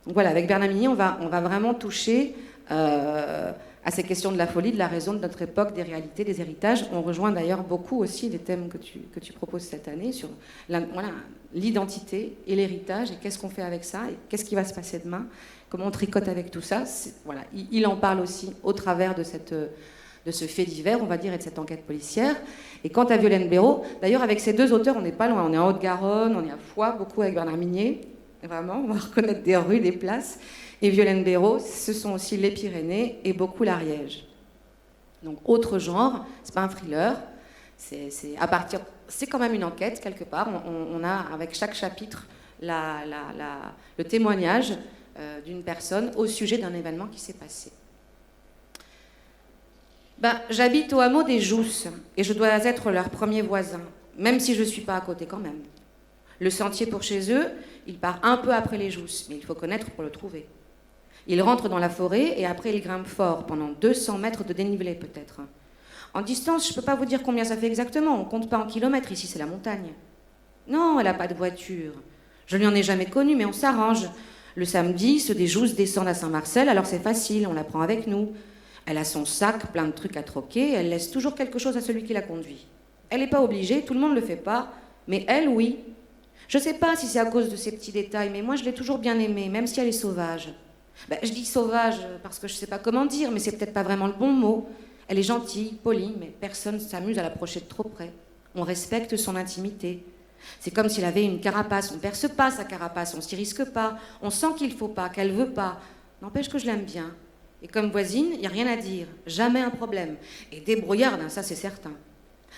Donc voilà, avec Bernard Minier, on va vraiment toucher à ces questions de la folie, de la raison de notre époque, des réalités, des héritages. On rejoint d'ailleurs beaucoup aussi les thèmes que tu proposes cette année sur l'identité et l'héritage, et qu'est-ce qu'on fait avec ça, et qu'est-ce qui va se passer demain, comment on tricote avec tout ça. Voilà, il en parle aussi au travers de ce fait divers, on va dire, et de cette enquête policière. Et quant à Violaine Béraud, d'ailleurs, avec ces deux auteurs, on n'est pas loin. On est en Haute-Garonne, on est à Foix, beaucoup avec Bernard Minier. Vraiment, on va reconnaître des rues, des places. Et Violaine Béraud, ce sont aussi les Pyrénées et beaucoup l'Ariège. Donc, autre genre, c'est pas un thriller. C'est quand même une enquête, quelque part. On a, avec chaque chapitre, le témoignage d'une personne au sujet d'un événement qui s'est passé. J'habite au hameau des Jousses et je dois être leur premier voisin, même si je ne suis pas à côté quand même. Le sentier pour chez eux, il part un peu après les Jousses, mais il faut connaître pour le trouver. Il rentre dans la forêt et après il grimpe fort, pendant 200 mètres de dénivelé peut-être. En distance, je ne peux pas vous dire combien ça fait exactement, on ne compte pas en kilomètres, ici c'est la montagne. Non, elle n'a pas de voiture. Je ne lui en ai jamais connue, mais on s'arrange. Le samedi, ceux des Jousses descendent à Saint-Marcel, alors c'est facile, on la prend avec nous. Elle a son sac, plein de trucs à troquer, elle laisse toujours quelque chose à celui qui la conduit. Elle n'est pas obligée, tout le monde ne le fait pas, mais elle, oui. Je ne sais pas si c'est à cause de ces petits détails, mais moi je l'ai toujours bien aimée, même si elle est sauvage. Je dis sauvage parce que je ne sais pas comment dire, mais c'est peut-être pas vraiment le bon mot. Elle est gentille, polie, mais personne ne s'amuse à l'approcher de trop près. On respecte son intimité. C'est comme s'il avait une carapace, on ne perce pas sa carapace, on ne s'y risque pas, on sent qu'il ne faut pas, qu'elle ne veut pas. N'empêche que je l'aime bien. Et comme voisine, il n'y a rien à dire, jamais un problème. Et débrouillarde, ça c'est certain.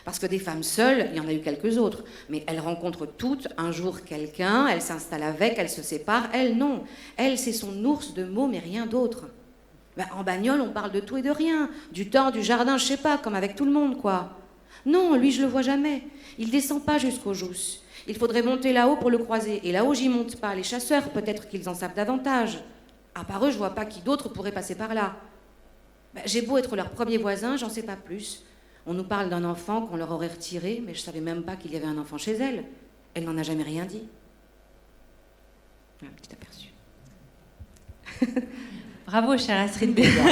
Parce que des femmes seules, il y en a eu quelques autres, mais elles rencontrent toutes un jour quelqu'un, elles s'installent avec, elles se séparent. Elle, non. Elle, c'est son ours de mots, mais rien d'autre. En bagnole, on parle de tout et de rien. Du temps, du jardin, je sais pas, comme avec tout le monde, quoi. Non, lui, je le vois jamais. Il descend pas jusqu'aux Jousses. Il faudrait monter là-haut pour le croiser. Et là-haut, j'y monte pas. Les chasseurs, peut-être qu'ils en savent davantage. À part eux, je vois pas qui d'autre pourrait passer par là. J'ai beau être leur premier voisin, j'en sais pas plus. On nous parle d'un enfant qu'on leur aurait retiré, mais je savais même pas qu'il y avait un enfant chez elle. Elle n'en a jamais rien dit. Un petit aperçu. Bravo, chère Astrid Béraud.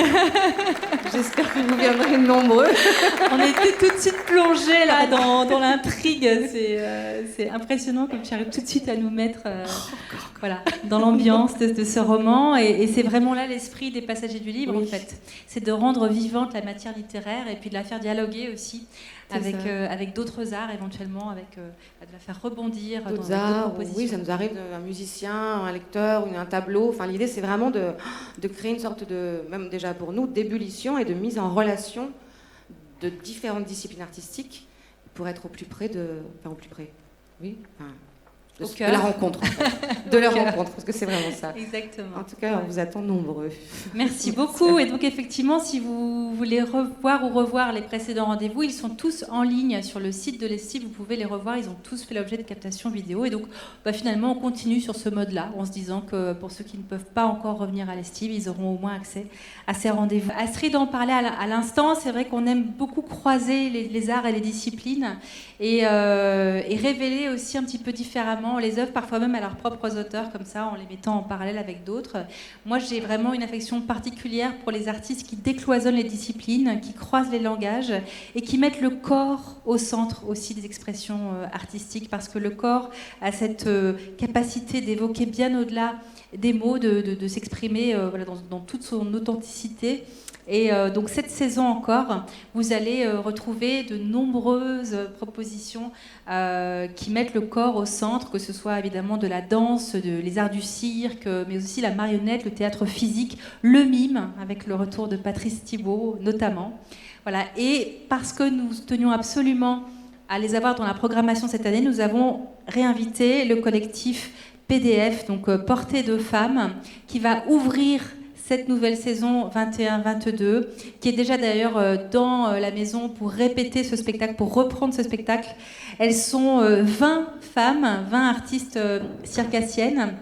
J'espère que vous viendrez nombreux. On était tout de suite plongés là dans l'intrigue. C'est impressionnant comme tu arrives tout de suite à nous mettre dans l'ambiance de ce roman. Et c'est vraiment là l'esprit des Passagers du Livre, en fait. C'est de rendre vivante la matière littéraire et puis de la faire dialoguer aussi avec d'autres arts, éventuellement, de la faire rebondir dans d'autres compositions. Oui, ça nous arrive d'un musicien, un lecteur, un tableau. Enfin, l'idée, c'est vraiment de créer une sorte de, même déjà pour nous, d'ébullition et de mise en relation de différentes disciplines artistiques pour être au plus près de... Enfin, au plus près, oui, de la rencontre, en fait. de leur rencontre, parce que c'est vraiment ça. Exactement. En tout cas, on vous attend nombreux. Merci beaucoup. Et donc effectivement, si vous voulez revoir les précédents rendez-vous, ils sont tous en ligne sur le site de l'Estive. Vous pouvez les revoir. Ils ont tous fait l'objet de captations vidéo. Et donc finalement, on continue sur ce mode-là, en se disant que pour ceux qui ne peuvent pas encore revenir à l'Estive, ils auront au moins accès à ces rendez-vous. Astrid en parlait à l'instant. C'est vrai qu'on aime beaucoup croiser les arts et les disciplines et révéler aussi un petit peu différemment les œuvres, parfois même à leurs propres auteurs, comme ça, en les mettant en parallèle avec d'autres. Moi, j'ai vraiment une affection particulière pour les artistes qui décloisonnent les disciplines, qui croisent les langages et qui mettent le corps au centre aussi des expressions artistiques, parce que le corps a cette capacité d'évoquer bien au-delà des mots, de s'exprimer dans toute son authenticité. Et donc cette saison encore, vous allez retrouver de nombreuses propositions qui mettent le corps au centre, que ce soit évidemment de la danse, les arts du cirque, mais aussi la marionnette, le théâtre physique, le mime, avec le retour de Patrice Thibault notamment. Voilà. Et parce que nous tenions absolument à les avoir dans la programmation cette année, nous avons réinvité le collectif PDF, donc Portée de femmes, qui va ouvrir cette nouvelle saison 21-22, qui est déjà d'ailleurs dans la maison pour répéter ce spectacle, pour reprendre ce spectacle. Elles sont 20 femmes, 20 artistes circassiennes,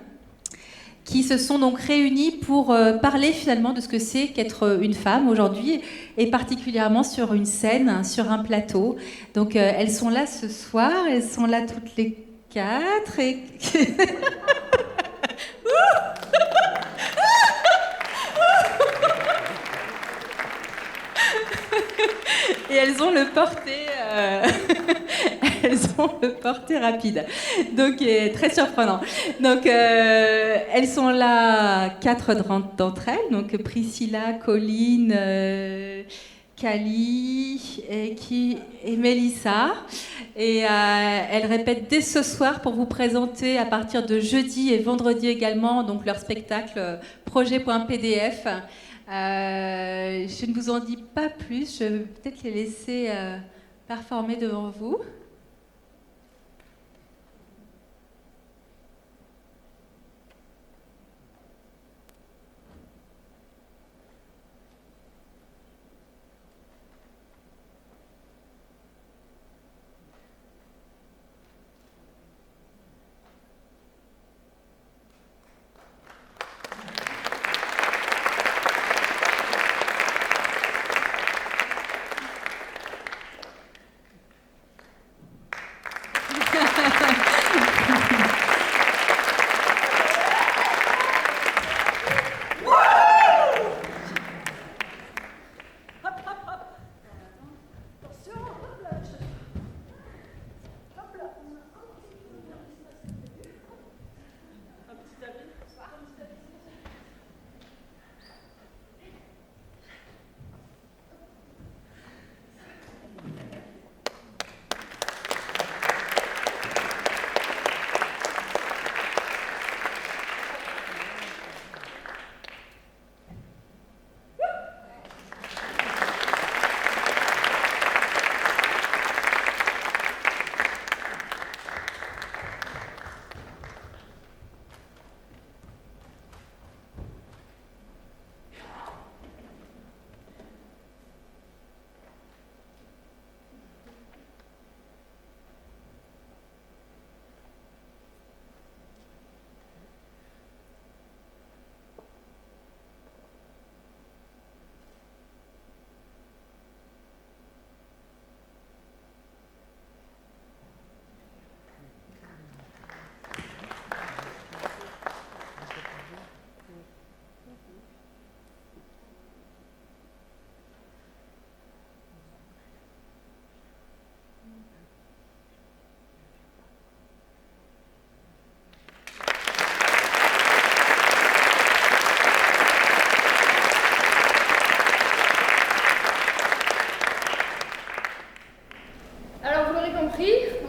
qui se sont donc réunies pour parler finalement de ce que c'est qu'être une femme aujourd'hui, et particulièrement sur une scène, sur un plateau. Donc elles sont là ce soir, elles sont là toutes les 4 et... Et elles ont le porté rapide, donc très surprenant. Donc elles sont là, 4 d'entre elles, donc Priscilla, Colline, Cali et Mélissa. Et elles répètent dès ce soir pour vous présenter à partir de jeudi et vendredi également donc leur spectacle projet.pdf. Je ne vous en dis pas plus, je vais peut-être les laisser performer devant vous.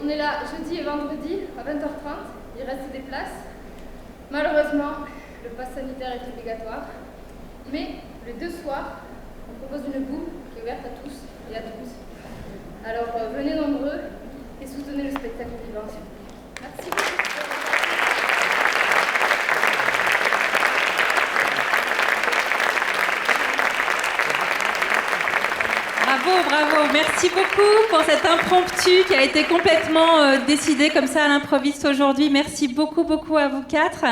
On est là jeudi et vendredi à 20h30. Il reste des places. Malheureusement, le pass sanitaire est obligatoire. Mais les 2 soirs, on propose une boue qui est ouverte à tous et à tous. Alors venez nombreux et soutenez le spectacle vivant. Merci. merci beaucoup pour cet impromptu qui a été complètement décidé comme ça à l'improviste aujourd'hui. Merci beaucoup, beaucoup à vous quatre.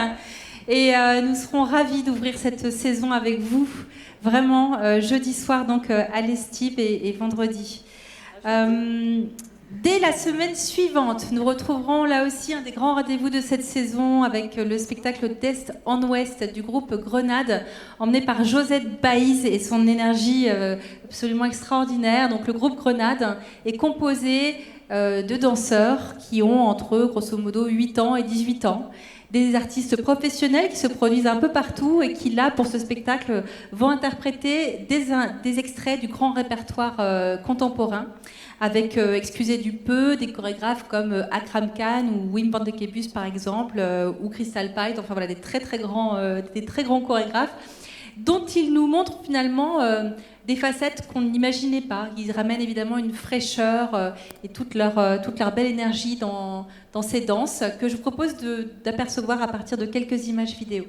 Et nous serons ravis d'ouvrir cette saison avec vous, vraiment, jeudi soir donc à l'Estib et vendredi. Dès la semaine suivante, nous retrouverons là aussi un des grands rendez-vous de cette saison avec le spectacle d'Est en Ouest du groupe Grenade, emmené par Josette Baïz et son énergie absolument extraordinaire. Donc le groupe Grenade est composé de danseurs qui ont entre grosso modo 8 ans et 18 ans. Des artistes professionnels qui se produisent un peu partout et qui, là, pour ce spectacle, vont interpréter des extraits du grand répertoire contemporain, avec, excusez du peu, des chorégraphes comme Akram Khan ou Wim van de Kebus, par exemple, ou Crystal Pite, enfin voilà, des très grands chorégraphes, dont ils nous montrent finalement des facettes qu'on n'imaginait pas. Ils ramènent évidemment une fraîcheur et toute leur belle énergie dans ces danses que je vous propose d'apercevoir à partir de quelques images vidéo.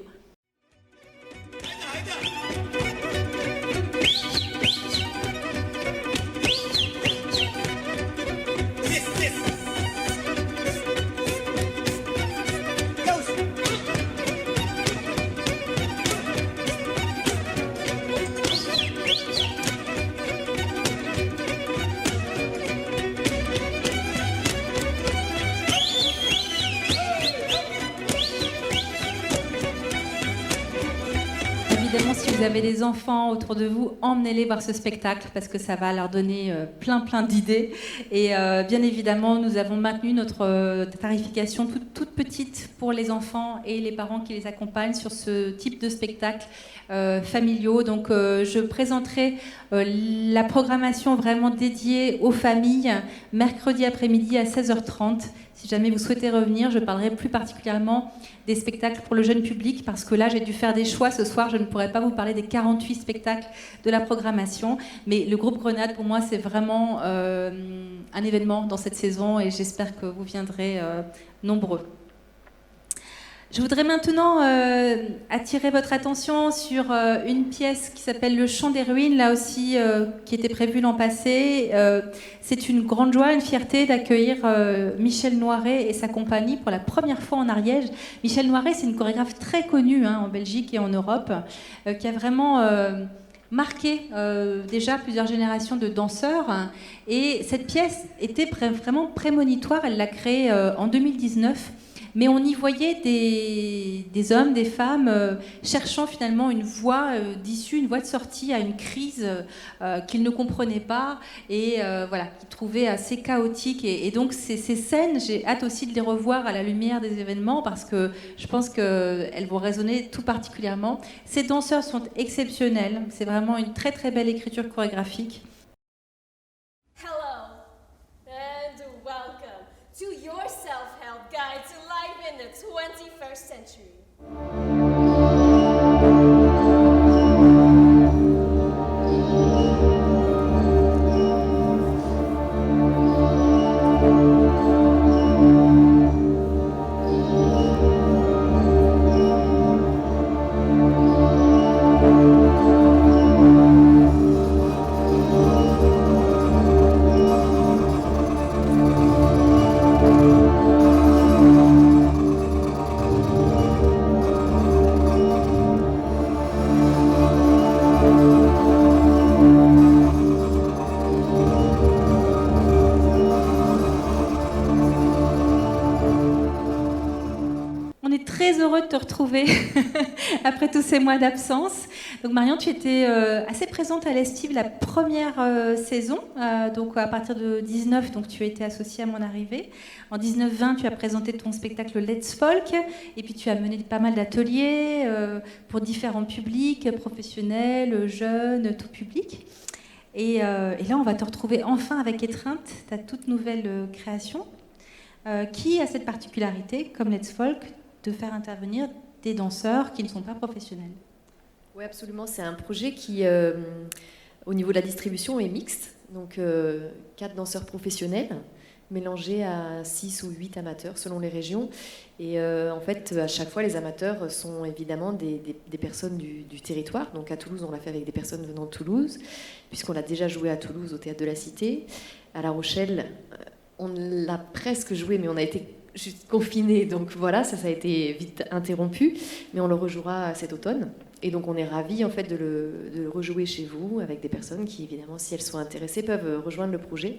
Évidemment, si vous avez des enfants autour de vous, emmenez-les voir ce spectacle parce que ça va leur donner plein d'idées. Et bien évidemment, nous avons maintenu notre tarification toute petite pour les enfants et les parents qui les accompagnent sur ce type de spectacle familiaux. Donc je présenterai la programmation vraiment dédiée aux familles mercredi après-midi à 16h30. Si jamais vous souhaitez revenir, je parlerai plus particulièrement des spectacles pour le jeune public parce que là, j'ai dû faire des choix ce soir. Je ne pourrais pas vous parler des 48 spectacles de la programmation. Mais le groupe Grenade, pour moi, c'est vraiment un événement dans cette saison et j'espère que vous viendrez nombreux. Je voudrais maintenant attirer votre attention sur une pièce qui s'appelle Le Chant des Ruines, là aussi, qui était prévue l'an passé. C'est une grande joie, une fierté d'accueillir Michel Noiret et sa compagnie pour la première fois en Ariège. Michel Noiret, c'est une chorégraphe très connue en Belgique et en Europe, qui a vraiment marqué déjà plusieurs générations de danseurs. Et cette pièce était vraiment prémonitoire, elle l'a créée en 2019. Mais on y voyait des hommes, des femmes cherchant finalement une voie d'issue, une voie de sortie à une crise qu'ils ne comprenaient pas et voilà, qu'ils trouvaient assez chaotique. Et donc ces scènes, j'ai hâte aussi de les revoir à la lumière des événements parce que je pense qu'elles vont résonner tout particulièrement. Ces danseurs sont exceptionnels. C'est vraiment une très très belle écriture chorégraphique. Hello and welcome to your self-help guide to life in the 21st century. De te retrouver après tous ces mois d'absence. Donc Marion, tu étais assez présente à l'Estive la première saison, donc à partir de 19, donc tu as été associée à mon arrivée. En 19-20, tu as présenté ton spectacle Let's Folk, et puis tu as mené pas mal d'ateliers pour différents publics, professionnels, jeunes, tout public. Et là, on va te retrouver enfin avec Étreinte, ta toute nouvelle création, qui a cette particularité, comme Let's Folk, de faire intervenir des danseurs qui ne sont pas professionnels. Oui, absolument. C'est un projet qui, au niveau de la distribution, est mixte. Donc, 4 danseurs professionnels, mélangé à 6 ou 8 amateurs selon les régions. Et en fait, à chaque fois, les amateurs sont évidemment des personnes du territoire. Donc à Toulouse, on l'a fait avec des personnes venant de Toulouse, puisqu'on l'a déjà joué à Toulouse au Théâtre de la Cité. À La Rochelle, on l'a presque joué, mais on a été juste confinés. Donc voilà, ça a été vite interrompu. Mais on le rejouera cet automne. Et donc on est ravis en fait, de le rejouer chez vous, avec des personnes qui, évidemment, si elles sont intéressées, peuvent rejoindre le projet.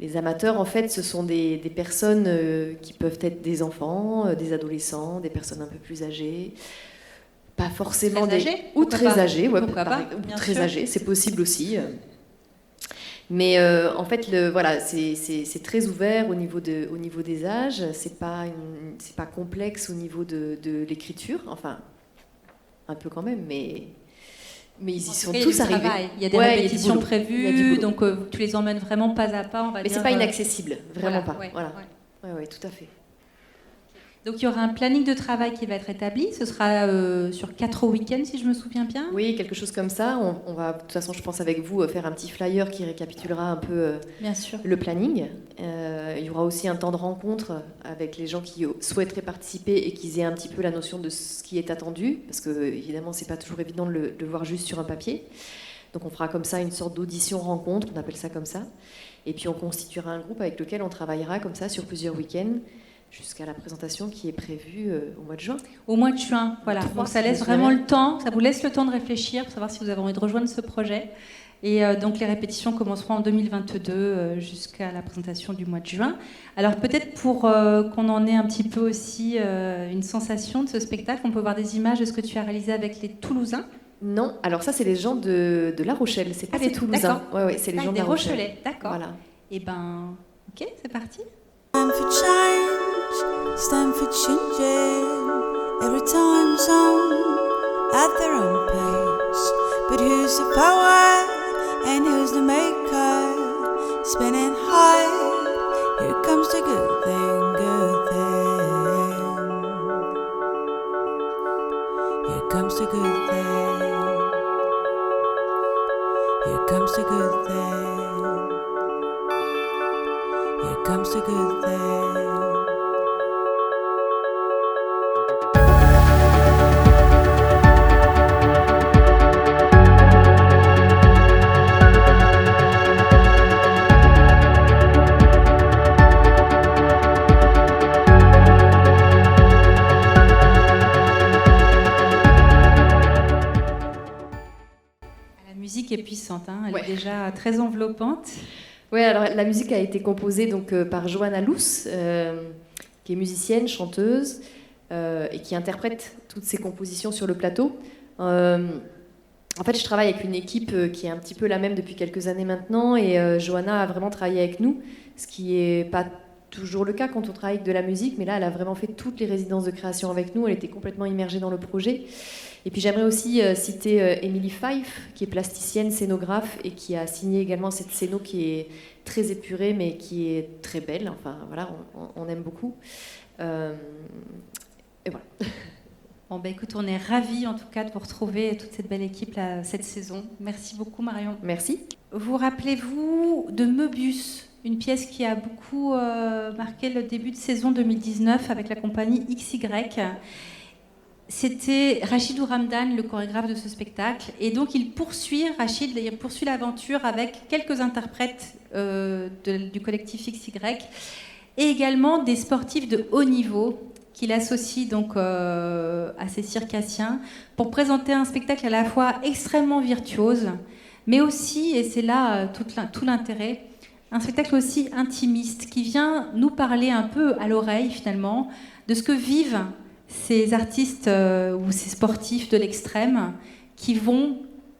Les amateurs, en fait, ce sont des personnes qui peuvent être des enfants, des adolescents, des personnes un peu plus âgées, pas forcément très âgées, ou très âgées, ouais, pourquoi pas, ou bien très sûr. âgées, c'est possible aussi. Mais en fait, voilà, c'est très ouvert au niveau des âges. C'est pas complexe au niveau de l'écriture, enfin un peu quand même, mais ils y sont tous arrivés. Il y a des répétitions prévues, donc tu les emmènes vraiment pas à pas, on va dire. Mais c'est pas inaccessible, vraiment pas. Ouais, voilà. Ouais, tout à fait. Donc il y aura un planning de travail qui va être établi. Ce sera sur 4 week-ends, si je me souviens bien. Oui, quelque chose comme ça. On va, de toute façon, je pense avec vous, faire un petit flyer qui récapitulera un peu bien sûr. Le planning. Il y aura aussi un temps de rencontre avec les gens qui souhaiteraient participer et qui aient un petit peu la notion de ce qui est attendu, parce que évidemment, c'est pas toujours évident de le voir juste sur un papier. Donc on fera comme ça une sorte d'audition-rencontre, on appelle ça comme ça. Et puis on constituera un groupe avec lequel on travaillera comme ça sur plusieurs week-ends, jusqu'à la présentation qui est prévue au mois de juin. Au mois de juin, voilà. Donc ça laisse vraiment le temps, ça vous laisse le temps de réfléchir pour savoir si vous avez envie de rejoindre ce projet. Et donc les répétitions commenceront en 2022 jusqu'à la présentation du mois de juin. Alors peut-être pour qu'on en ait un petit peu aussi une sensation de ce spectacle, on peut voir des images de ce que tu as réalisé avec les Toulousains. Non, alors ça c'est les gens de La Rochelle, c'est pas les Toulousains. Ouais, c'est les gens de La Rochelle. Rochelais, d'accord. Voilà. Et ben, ok, c'est parti. Time for change, it's time for changing. Every time some at their own pace. But who's the power and who's the maker? Spinning high, here comes the good thing, good thing. Here comes the good thing. Here comes the good thing. Here comes the good thing. La musique est puissante, hein, elle est déjà très enveloppante. Oui, alors la musique a été composée donc, par Johanna Luce, qui est musicienne, chanteuse, et qui interprète toutes ses compositions sur le plateau. En fait, je travaille avec une équipe qui est un petit peu la même depuis quelques années maintenant, et Johanna a vraiment travaillé avec nous, ce qui n'est pas toujours le cas quand on travaille avec de la musique, mais là, elle a vraiment fait toutes les résidences de création avec nous, elle était complètement immergée dans le projet. Et puis j'aimerais aussi citer Emily Fife, qui est plasticienne, scénographe, et qui a signé également cette scéno qui est très épurée, mais qui est très belle. Enfin, voilà, on aime beaucoup. Et voilà. Bon, bah, écoute, on est ravis en tout cas de vous retrouver, toute cette belle équipe là, cette saison. Merci beaucoup, Marion. Merci. Vous rappelez-vous de Möbius, une pièce qui a beaucoup marqué le début de saison 2019 avec la compagnie XY. C'était Rachid Ouramdan, le chorégraphe de ce spectacle. Et donc, Rachid poursuit l'aventure avec quelques interprètes du collectif XY et également des sportifs de haut niveau qu'il associe donc à ces circassiens pour présenter un spectacle à la fois extrêmement virtuose, mais aussi, et c'est là tout l'intérêt, un spectacle aussi intimiste qui vient nous parler un peu à l'oreille finalement de ce que vivent ces artistes ou ces sportifs de l'extrême qui vont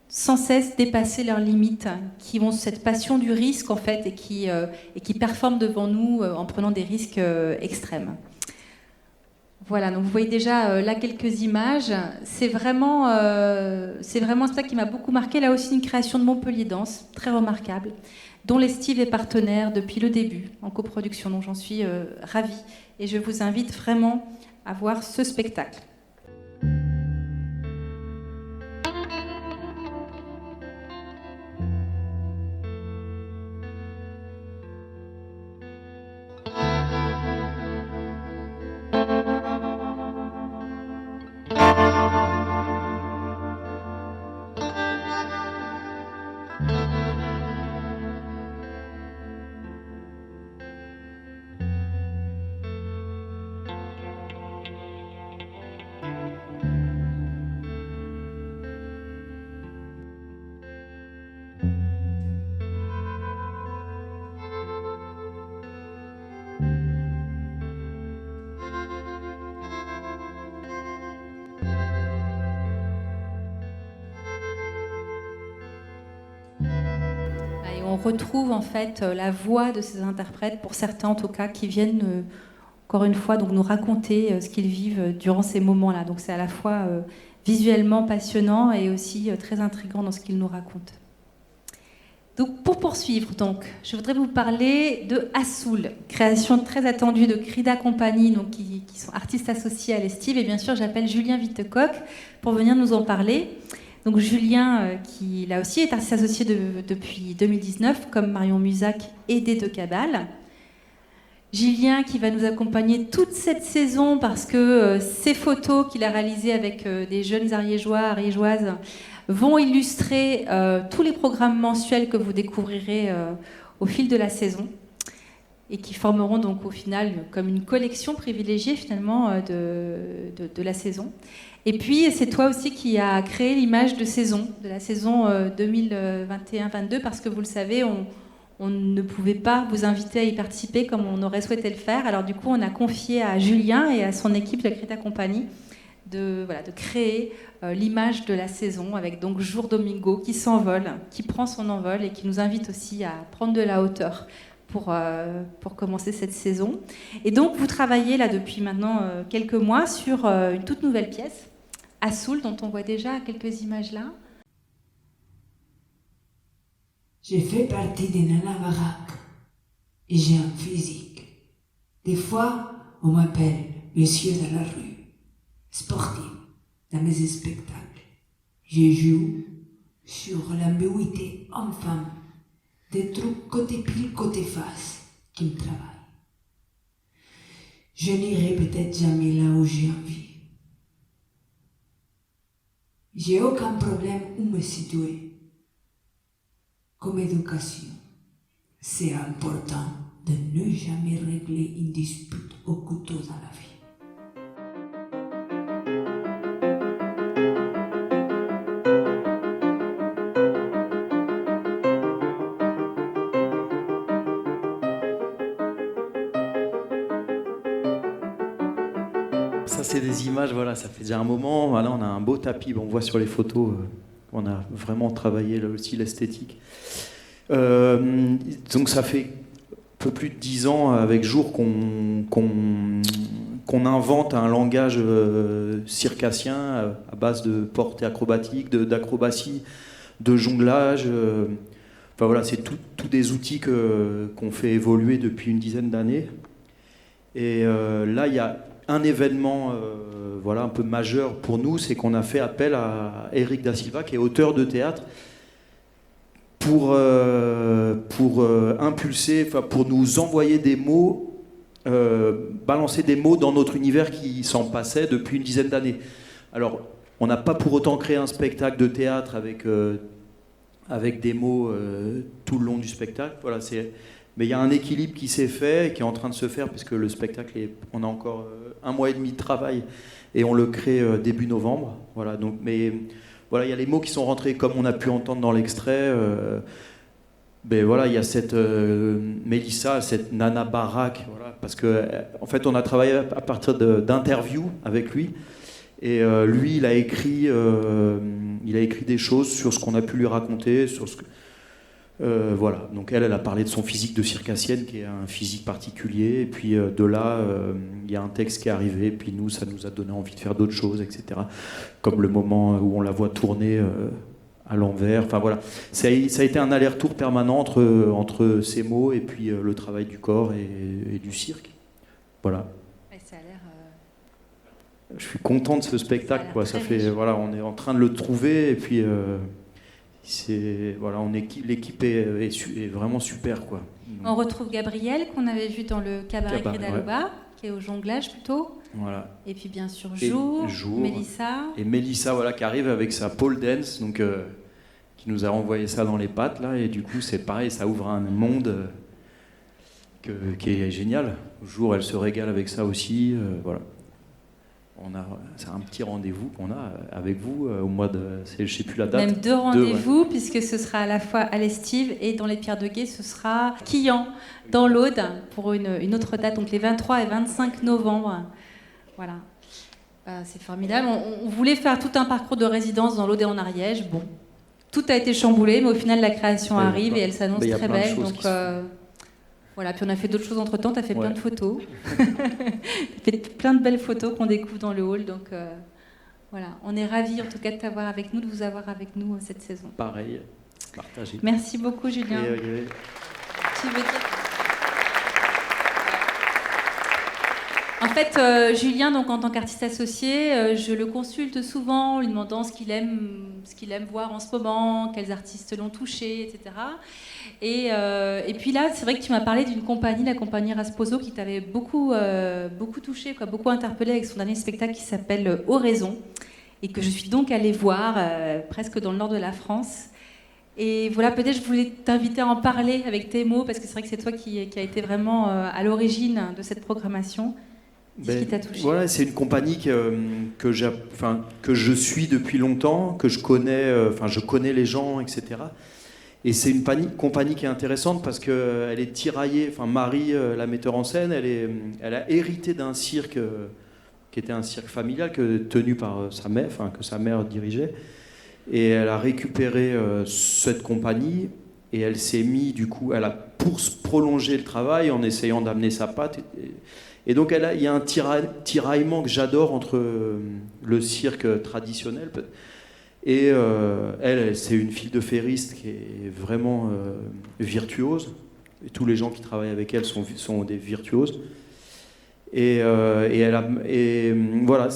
sans cesse dépasser leurs limites, qui ont cette passion du risque en fait et qui performent devant nous en prenant des risques extrêmes. Voilà, donc vous voyez déjà là quelques images. C'est vraiment un spectacle qui m'a beaucoup marqué. Là aussi une création de Montpellier Danse, très remarquable, dont l'Estive est partenaire depuis le début en coproduction. Donc j'en suis ravie et je vous invite vraiment à voir ce spectacle. on retrouve en fait la voix de ces interprètes, pour certains en tout cas, qui viennent encore une fois donc nous raconter ce qu'ils vivent durant ces moments-là. Donc c'est à la fois visuellement passionnant et aussi très intriguant dans ce qu'ils nous racontent. Donc pour poursuivre, donc, je voudrais vous parler de Assoul, création très attendue de Crida Company, donc qui sont artistes associés à l'Estive. Et bien sûr, j'appelle Julien Vittecoq pour venir nous en parler. Donc Julien, qui là aussi est artiste associé depuis 2019, comme Marion Musac et des Deux Cabales. Julien qui va nous accompagner toute cette saison parce que ces photos qu'il a réalisées avec des jeunes ariégeois, ariégeoises, vont illustrer tous les programmes mensuels que vous découvrirez au fil de la saison et qui formeront donc au final comme une collection privilégiée finalement de la saison. Et puis c'est toi aussi qui as créé l'image de saison, de la saison 2021-22 parce que vous le savez, on ne pouvait pas vous inviter à y participer comme on aurait souhaité le faire. Alors du coup, on a confié à Julien et à son équipe de Crida Company de créer l'image de la saison avec donc Jour Domingo qui s'envole, qui prend son envol et qui nous invite aussi à prendre de la hauteur pour commencer cette saison. Et donc vous travaillez là depuis maintenant quelques mois sur une toute nouvelle pièce, Assoul, dont on voit déjà quelques images là. J'ai fait partie des Nana Barack et j'ai un physique. Des fois, on m'appelle monsieur de la rue. Sportif dans mes spectacles. Je joue sur l'ambiguïté homme-femme, des trucs côté pile, côté face qui me travaillent. Je n'irai peut-être jamais là où j'ai envie. J'ai aucun problème où me situer. Comme éducation, c'est important de ne jamais régler une dispute au couteau dans la vie. Ça, c'est des images, voilà, ça fait déjà un moment. Voilà, on a un beau tapis, on voit sur les photos, on a vraiment travaillé là aussi l'esthétique. Donc ça fait un peu plus de 10 ans avec Jour qu'on invente un langage circassien à base de portée acrobatique, d'acrobatie, de jonglage. Enfin voilà, c'est tous des outils qu'on fait évoluer depuis une dizaine d'années. Et là, il y a un événement voilà, un peu majeur pour nous, c'est qu'on a fait appel à Eric Da Silva, qui est auteur de théâtre, pour impulser, pour nous envoyer des mots, balancer des mots dans notre univers qui s'en passait depuis une dizaine d'années. Alors, on n'a pas pour autant créé un spectacle de théâtre avec des mots tout le long du spectacle. Voilà, mais il y a un équilibre qui s'est fait, qui est en train de se faire, puisque le spectacle, on a encore 1 mois et demi de travail, et on le crée début novembre. Voilà, donc, mais voilà, il y a les mots qui sont rentrés, comme on a pu entendre dans l'extrait. Ben voilà, il y a cette Mélissa, cette Nana Barack, voilà, parce que en fait, on a travaillé à partir d'interviews avec lui, et lui, il a écrit des choses sur ce qu'on a pu lui raconter, sur ce que voilà, donc elle a parlé de son physique de circassienne, qui est un physique particulier, et puis de là, il y a un texte qui est arrivé, et puis nous, ça nous a donné envie de faire d'autres choses, etc. Comme le moment où on la voit tourner à l'envers, enfin voilà. Ça a été un aller-retour permanent entre ces mots et puis le travail du corps et du cirque. Voilà. Et ça a l'air... Je suis content de ce spectacle, quoi. Ça fait, voilà, on est en train de le trouver, et puis... voilà, l'équipe est vraiment super, quoi. On retrouve Gabriel qu'on avait vu dans le cabaret Crédaloba, ouais, qui est au jonglage plutôt. Voilà. Et puis bien sûr Jour, Mélissa. Et Mélissa, voilà, qui arrive avec sa pole dance, donc qui nous a renvoyé ça dans les pattes là, et du coup c'est pareil, ça ouvre un monde qui est génial. Jour, elle se régale avec ça aussi, voilà. C'est un petit rendez-vous qu'on a avec vous au mois de... Je ne sais plus la date. Même 2 rendez-vous, ouais, puisque ce sera à la fois à l'Estive et dans les Pierres de Gué, ce sera Quillan, dans l'Aude, pour une autre date, donc les 23 et 25 novembre. Voilà. C'est formidable. On voulait faire tout un parcours de résidence dans l'Aude et en Ariège. Bon, tout a été chamboulé, mais au final, la création Ouais, arrive et elle s'annonce il y a très plein de belle. choses Donc, qui se font. voilà. Puis on a fait d'autres choses entre-temps. Tu as fait plein Ouais. de photos. Tu as fait plein de belles photos qu'on découvre dans le hall. Donc, voilà. On est ravis, en tout cas, de t'avoir avec nous, de vous avoir avec nous cette saison. Pareil, partagé. Merci beaucoup, Julien. Et, il y avait- Tu veux dire... En fait, Julien, donc, en tant qu'artiste associé, je le consulte souvent, en lui demandant ce qu'il aime voir en ce moment, quels artistes l'ont touché, etc. Et puis là, c'est vrai que tu m'as parlé d'une compagnie, la compagnie Rasposo, qui t'avait beaucoup touché, beaucoup interpellé avec son dernier spectacle qui s'appelle Oraison, et que je suis donc allée voir presque dans le nord de la France. Et voilà, peut-être je voulais t'inviter à en parler avec tes mots, parce que c'est vrai que c'est toi qui a été vraiment à l'origine de cette programmation. Qu'est-ce qui t'a touché ? Voilà, c'est une compagnie que je suis depuis longtemps, que je connais, je connais les gens, etc. Et c'est une compagnie qui est intéressante parce qu'elle est tiraillée. Enfin, Marie, la metteur en scène, elle a hérité d'un cirque qui était un cirque familial tenu par sa mère, que sa mère dirigeait. Et elle a récupéré cette compagnie et elle s'est mise, du coup, elle a pour prolonger le travail en essayant d'amener sa patte. Et donc il y a un tiraillement que j'adore entre le cirque traditionnel et elle, c'est une fille de ferriste qui est vraiment virtuose. Et tous les gens qui travaillent avec elle sont des virtuoses. Et voilà,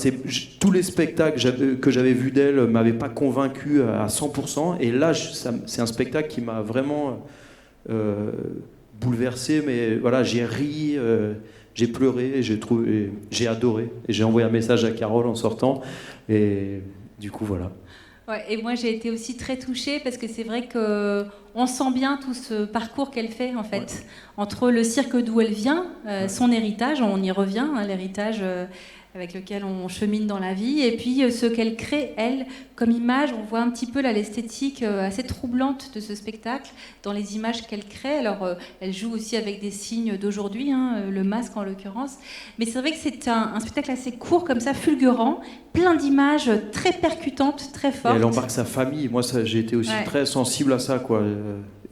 tous les spectacles que j'avais vus d'elle ne m'avaient pas convaincu à 100%. Et là, c'est un spectacle qui m'a vraiment bouleversé. Mais voilà, j'ai ri. J'ai pleuré, j'ai adoré. Et j'ai envoyé un message à Carole en sortant. Et du coup, voilà. Ouais, et moi, j'ai été aussi très touchée parce que c'est vrai qu'on sent bien tout ce parcours qu'elle fait, en fait. Ouais. Entre le cirque d'où elle vient, son héritage, on y revient, l'héritage avec lequel on chemine dans la vie, et puis ce qu'elle crée, elle, comme image. On voit un petit peu l'esthétique assez troublante de ce spectacle dans les images qu'elle crée. Alors, elle joue aussi avec des signes d'aujourd'hui, le masque en l'occurrence. Mais c'est vrai que c'est un spectacle assez court, comme ça, fulgurant, plein d'images très percutantes, très fortes. Et elle embarque sa famille. Moi, j'ai été aussi très sensible à ça, quoi.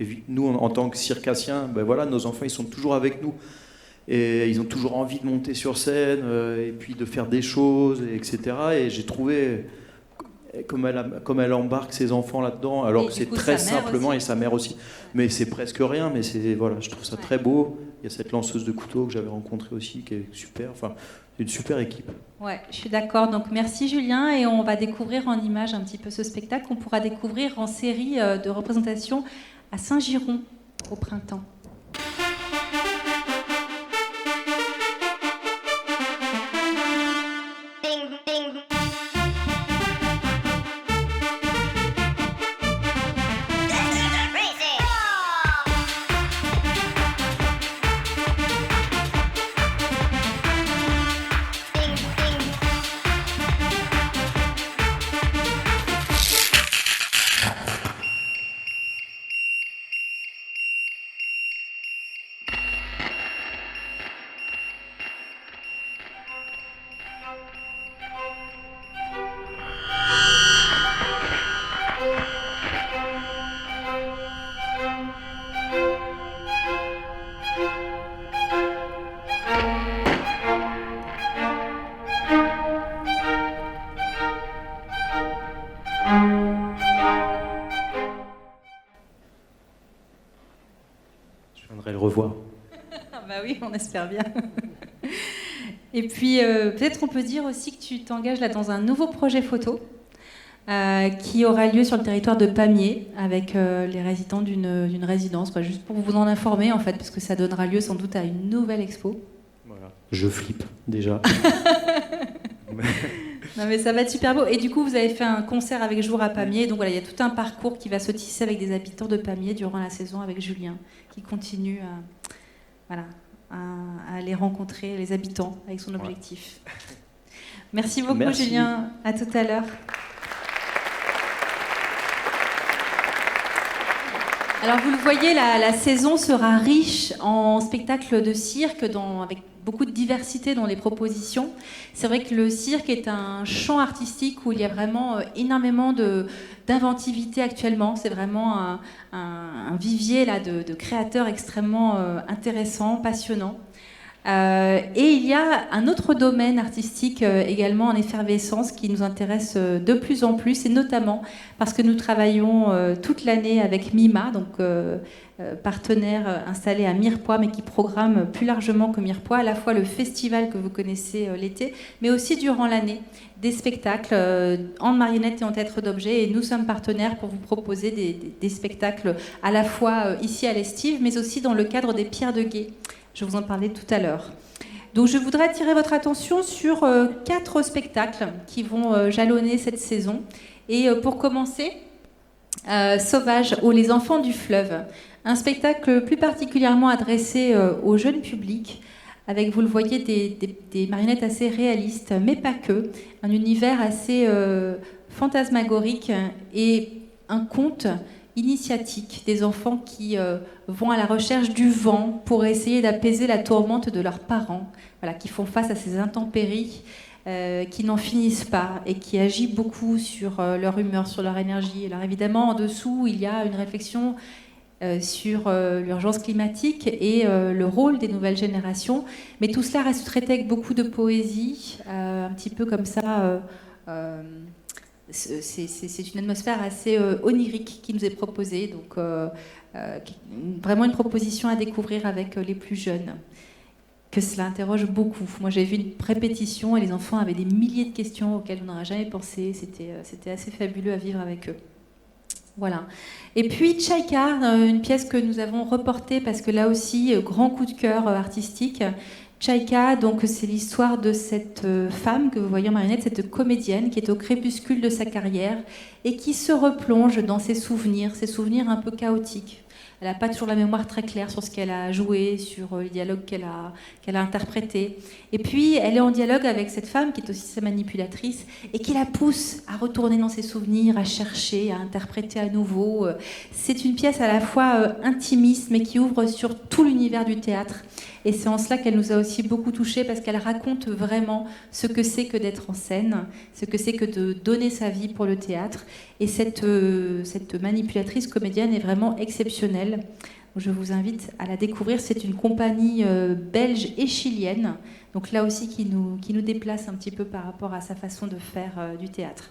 Et nous, en tant que circassiens, voilà, nos enfants, ils sont toujours avec nous. Et ils ont toujours envie de monter sur scène, et puis de faire des choses, etc. Et j'ai trouvé, comme elle embarque ses enfants là-dedans, alors que c'est très simplement, et sa mère aussi. Mais c'est presque rien, mais voilà, je trouve ça très beau. Il y a cette lanceuse de couteau que j'avais rencontrée aussi, qui est super. Enfin, c'est une super équipe. Ouais, je suis d'accord. Donc merci Julien, et on va découvrir en images un petit peu ce spectacle qu'on pourra découvrir en série de représentations à Saint-Giron au printemps. Le revoir. Bah oui, on espère bien. Et puis, peut-être on peut dire aussi que tu t'engages là dans un nouveau projet photo qui aura lieu sur le territoire de Pamiers avec les résidents d'une résidence, juste pour vous en informer en fait, parce que ça donnera lieu sans doute à une nouvelle expo. Voilà. Je flippe déjà. Non mais ça va être super beau. Et du coup, vous avez fait un concert avec Jour à Pamiers. Donc voilà, il y a tout un parcours qui va se tisser avec des habitants de Pamiers durant la saison avec Julien, qui continue à aller rencontrer les habitants avec son objectif. Merci beaucoup. Merci. Julien. À tout à l'heure. Alors vous le voyez, la saison sera riche en spectacles de cirque avec beaucoup de diversité dans les propositions. C'est vrai que le cirque est un champ artistique où il y a vraiment énormément d'inventivité actuellement. C'est vraiment un vivier là, de créateurs extrêmement intéressants, passionnants. Et il y a un autre domaine artistique également en effervescence qui nous intéresse de plus en plus, et notamment parce que nous travaillons toute l'année avec Mima, donc partenaire installé à Mirepoix, mais qui programme plus largement que Mirepoix, à la fois le festival que vous connaissez l'été, mais aussi durant l'année, des spectacles en marionnettes et en théâtre d'objets. Et nous sommes partenaires pour vous proposer des spectacles à la fois ici à l'Estive, mais aussi dans le cadre des Pierres de Gué. Je vous en parlais tout à l'heure. Donc je voudrais attirer votre attention sur 4 spectacles qui vont jalonner cette saison. Et pour commencer, Sauvage ou Les Enfants du Fleuve, un spectacle plus particulièrement adressé au jeune public, avec, vous le voyez, des marionnettes assez réalistes, mais pas que, un univers assez fantasmagorique et un conte initiatique des enfants qui vont à la recherche du vent pour essayer d'apaiser la tourmente de leurs parents, voilà, qui font face à ces intempéries qui n'en finissent pas et qui agit beaucoup sur leur humeur, sur leur énergie. Alors évidemment, en dessous, il y a une réflexion sur l'urgence climatique et le rôle des nouvelles générations, mais tout cela reste traité avec beaucoup de poésie, un petit peu comme ça. C'est une atmosphère assez onirique qui nous est proposée, donc vraiment une proposition à découvrir avec les plus jeunes, que cela interroge beaucoup. Moi j'ai vu une répétition et les enfants avaient des milliers de questions auxquelles on n'aurait jamais pensé, c'était assez fabuleux à vivre avec eux. Voilà. Et puis Tchaïka, une pièce que nous avons reportée parce que là aussi, grand coup de cœur artistique. Tchaïka, donc c'est l'histoire de cette femme que vous voyez en marionnette, cette comédienne qui est au crépuscule de sa carrière et qui se replonge dans ses souvenirs un peu chaotiques. Elle n'a pas toujours la mémoire très claire sur ce qu'elle a joué, sur les dialogues qu'elle a interprétés. Et puis, elle est en dialogue avec cette femme qui est aussi sa manipulatrice et qui la pousse à retourner dans ses souvenirs, à chercher, à interpréter à nouveau. C'est une pièce à la fois intimiste, mais qui ouvre sur tout l'univers du théâtre. Et c'est en cela qu'elle nous a aussi beaucoup touchés, parce qu'elle raconte vraiment ce que c'est que d'être en scène, ce que c'est que de donner sa vie pour le théâtre. Et cette manipulatrice comédienne est vraiment exceptionnelle. Je vous invite à la découvrir. C'est une compagnie belge et chilienne, donc là aussi qui nous déplace un petit peu par rapport à sa façon de faire du théâtre.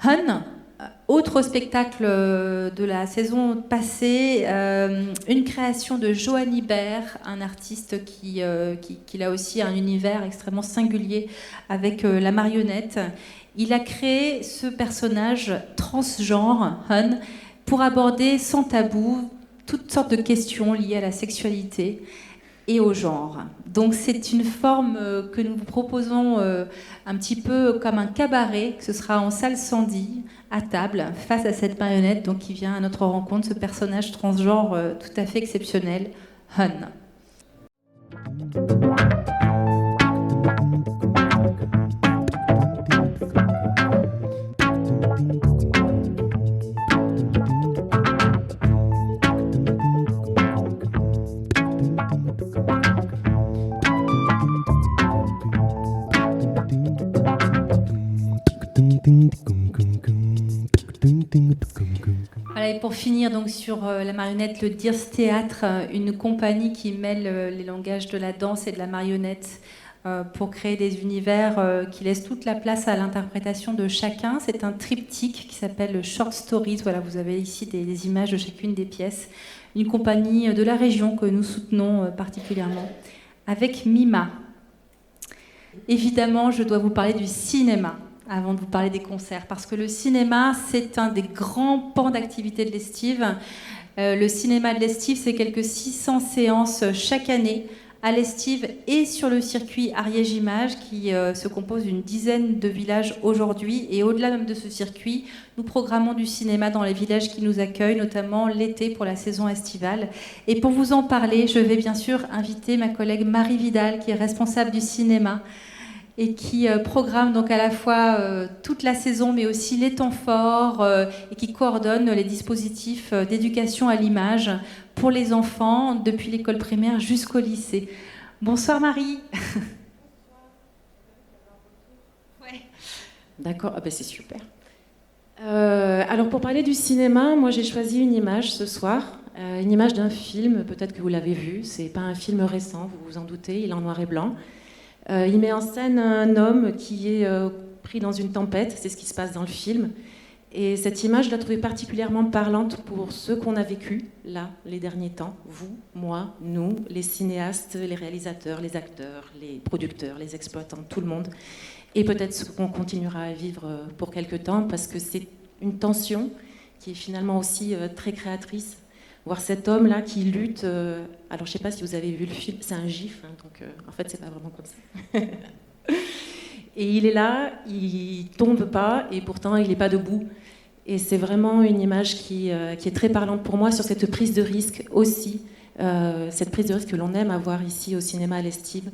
Hun, autre spectacle de la saison passée, une création de Johan Ibert, un artiste qui a aussi un univers extrêmement singulier avec la marionnette. Il a créé ce personnage transgenre, Hun, pour aborder sans tabou toutes sortes de questions liées à la sexualité et au genre. Donc c'est une forme que nous vous proposons un petit peu comme un cabaret, que ce sera en salle Sandy, à table, face à cette marionnette donc, qui vient à notre rencontre, ce personnage transgenre tout à fait exceptionnel, Hun. Voilà, et pour finir donc sur la marionnette, le Dirce Théâtre, une compagnie qui mêle les langages de la danse et de la marionnette pour créer des univers qui laissent toute la place à l'interprétation de chacun. C'est un triptyque qui s'appelle Short Stories. Voilà, vous avez ici des images de chacune des pièces. Une compagnie de la région que nous soutenons particulièrement, avec Mima. Évidemment, je dois vous parler du cinéma avant de vous parler des concerts, parce que le cinéma, c'est un des grands pans d'activité de l'Estive. Le cinéma de l'Estive, c'est quelques 600 séances chaque année à l'Estive et sur le circuit Ariège Images, qui se compose d'une dizaine de villages aujourd'hui. Et au-delà même de ce circuit, nous programmons du cinéma dans les villages qui nous accueillent, notamment l'été pour la saison estivale. Et pour vous en parler, je vais bien sûr inviter ma collègue Marie Vidal, qui est responsable du cinéma, et qui programme donc à la fois toute la saison, mais aussi les temps forts, et qui coordonne les dispositifs d'éducation à l'image pour les enfants, depuis l'école primaire jusqu'au lycée. Bonsoir Marie. D'accord, ah ben c'est super. Alors pour parler du cinéma, moi j'ai choisi une image ce soir, une image d'un film, peut-être que vous l'avez vu, c'est pas un film récent, vous vous en doutez, il est en noir et blanc. Il met en scène un homme qui est pris dans une tempête, c'est ce qui se passe dans le film. Et cette image, je la trouvais particulièrement parlante pour ceux qu'on a vécu là, les derniers temps, vous, moi, nous, les cinéastes, les réalisateurs, les acteurs, les producteurs, les exploitants, tout le monde. Et peut-être ce qu'on continuera à vivre pour quelque temps, parce que c'est une tension qui est finalement aussi très créatrice. Voir cet homme-là qui lutte, alors je ne sais pas si vous avez vu le film, c'est un gif, hein, donc en fait c'est pas vraiment comme ça. Et il est là, il tombe pas, et pourtant il n'est pas debout. Et c'est vraiment une image qui est très parlante pour moi sur cette prise de risque aussi, cette prise de risque que l'on aime avoir ici au cinéma à l'Estive,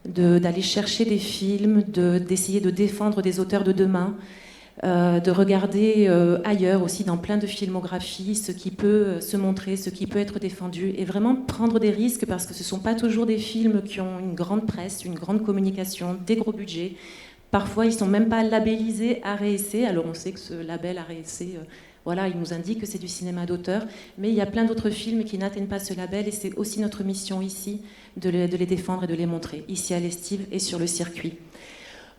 d'aller chercher des films, d'essayer de défendre des auteurs de demain, de regarder ailleurs aussi dans plein de filmographies ce qui peut se montrer, ce qui peut être défendu, et vraiment prendre des risques parce que ce ne sont pas toujours des films qui ont une grande presse, une grande communication, des gros budgets. Parfois, ils ne sont même pas labellisés Art et Essai. Alors, on sait que ce label Art et Essai, voilà, il nous indique que c'est du cinéma d'auteur. Mais il y a plein d'autres films qui n'atteignent pas ce label. Et c'est aussi notre mission ici de les défendre et de les montrer, ici à l'Estive et sur le circuit.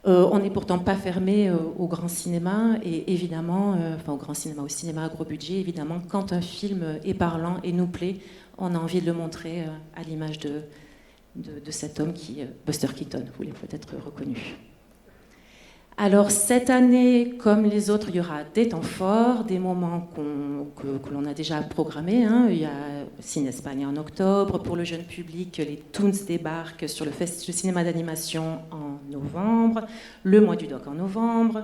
On n'est pourtant pas fermé au grand cinéma. Et évidemment, enfin au grand cinéma, au cinéma à gros budget, évidemment, quand un film est parlant et nous plaît, on a envie de le montrer à l'image de cet homme qui est Buster Keaton. Vous l'avez peut-être reconnu. Alors cette année, comme les autres, il y aura des temps forts, des moments que l'on a déjà programmés. Hein. Il y a Cinespagne en octobre. Pour le jeune public, les Toons débarquent sur le cinéma d'animation en novembre, le mois du doc en novembre.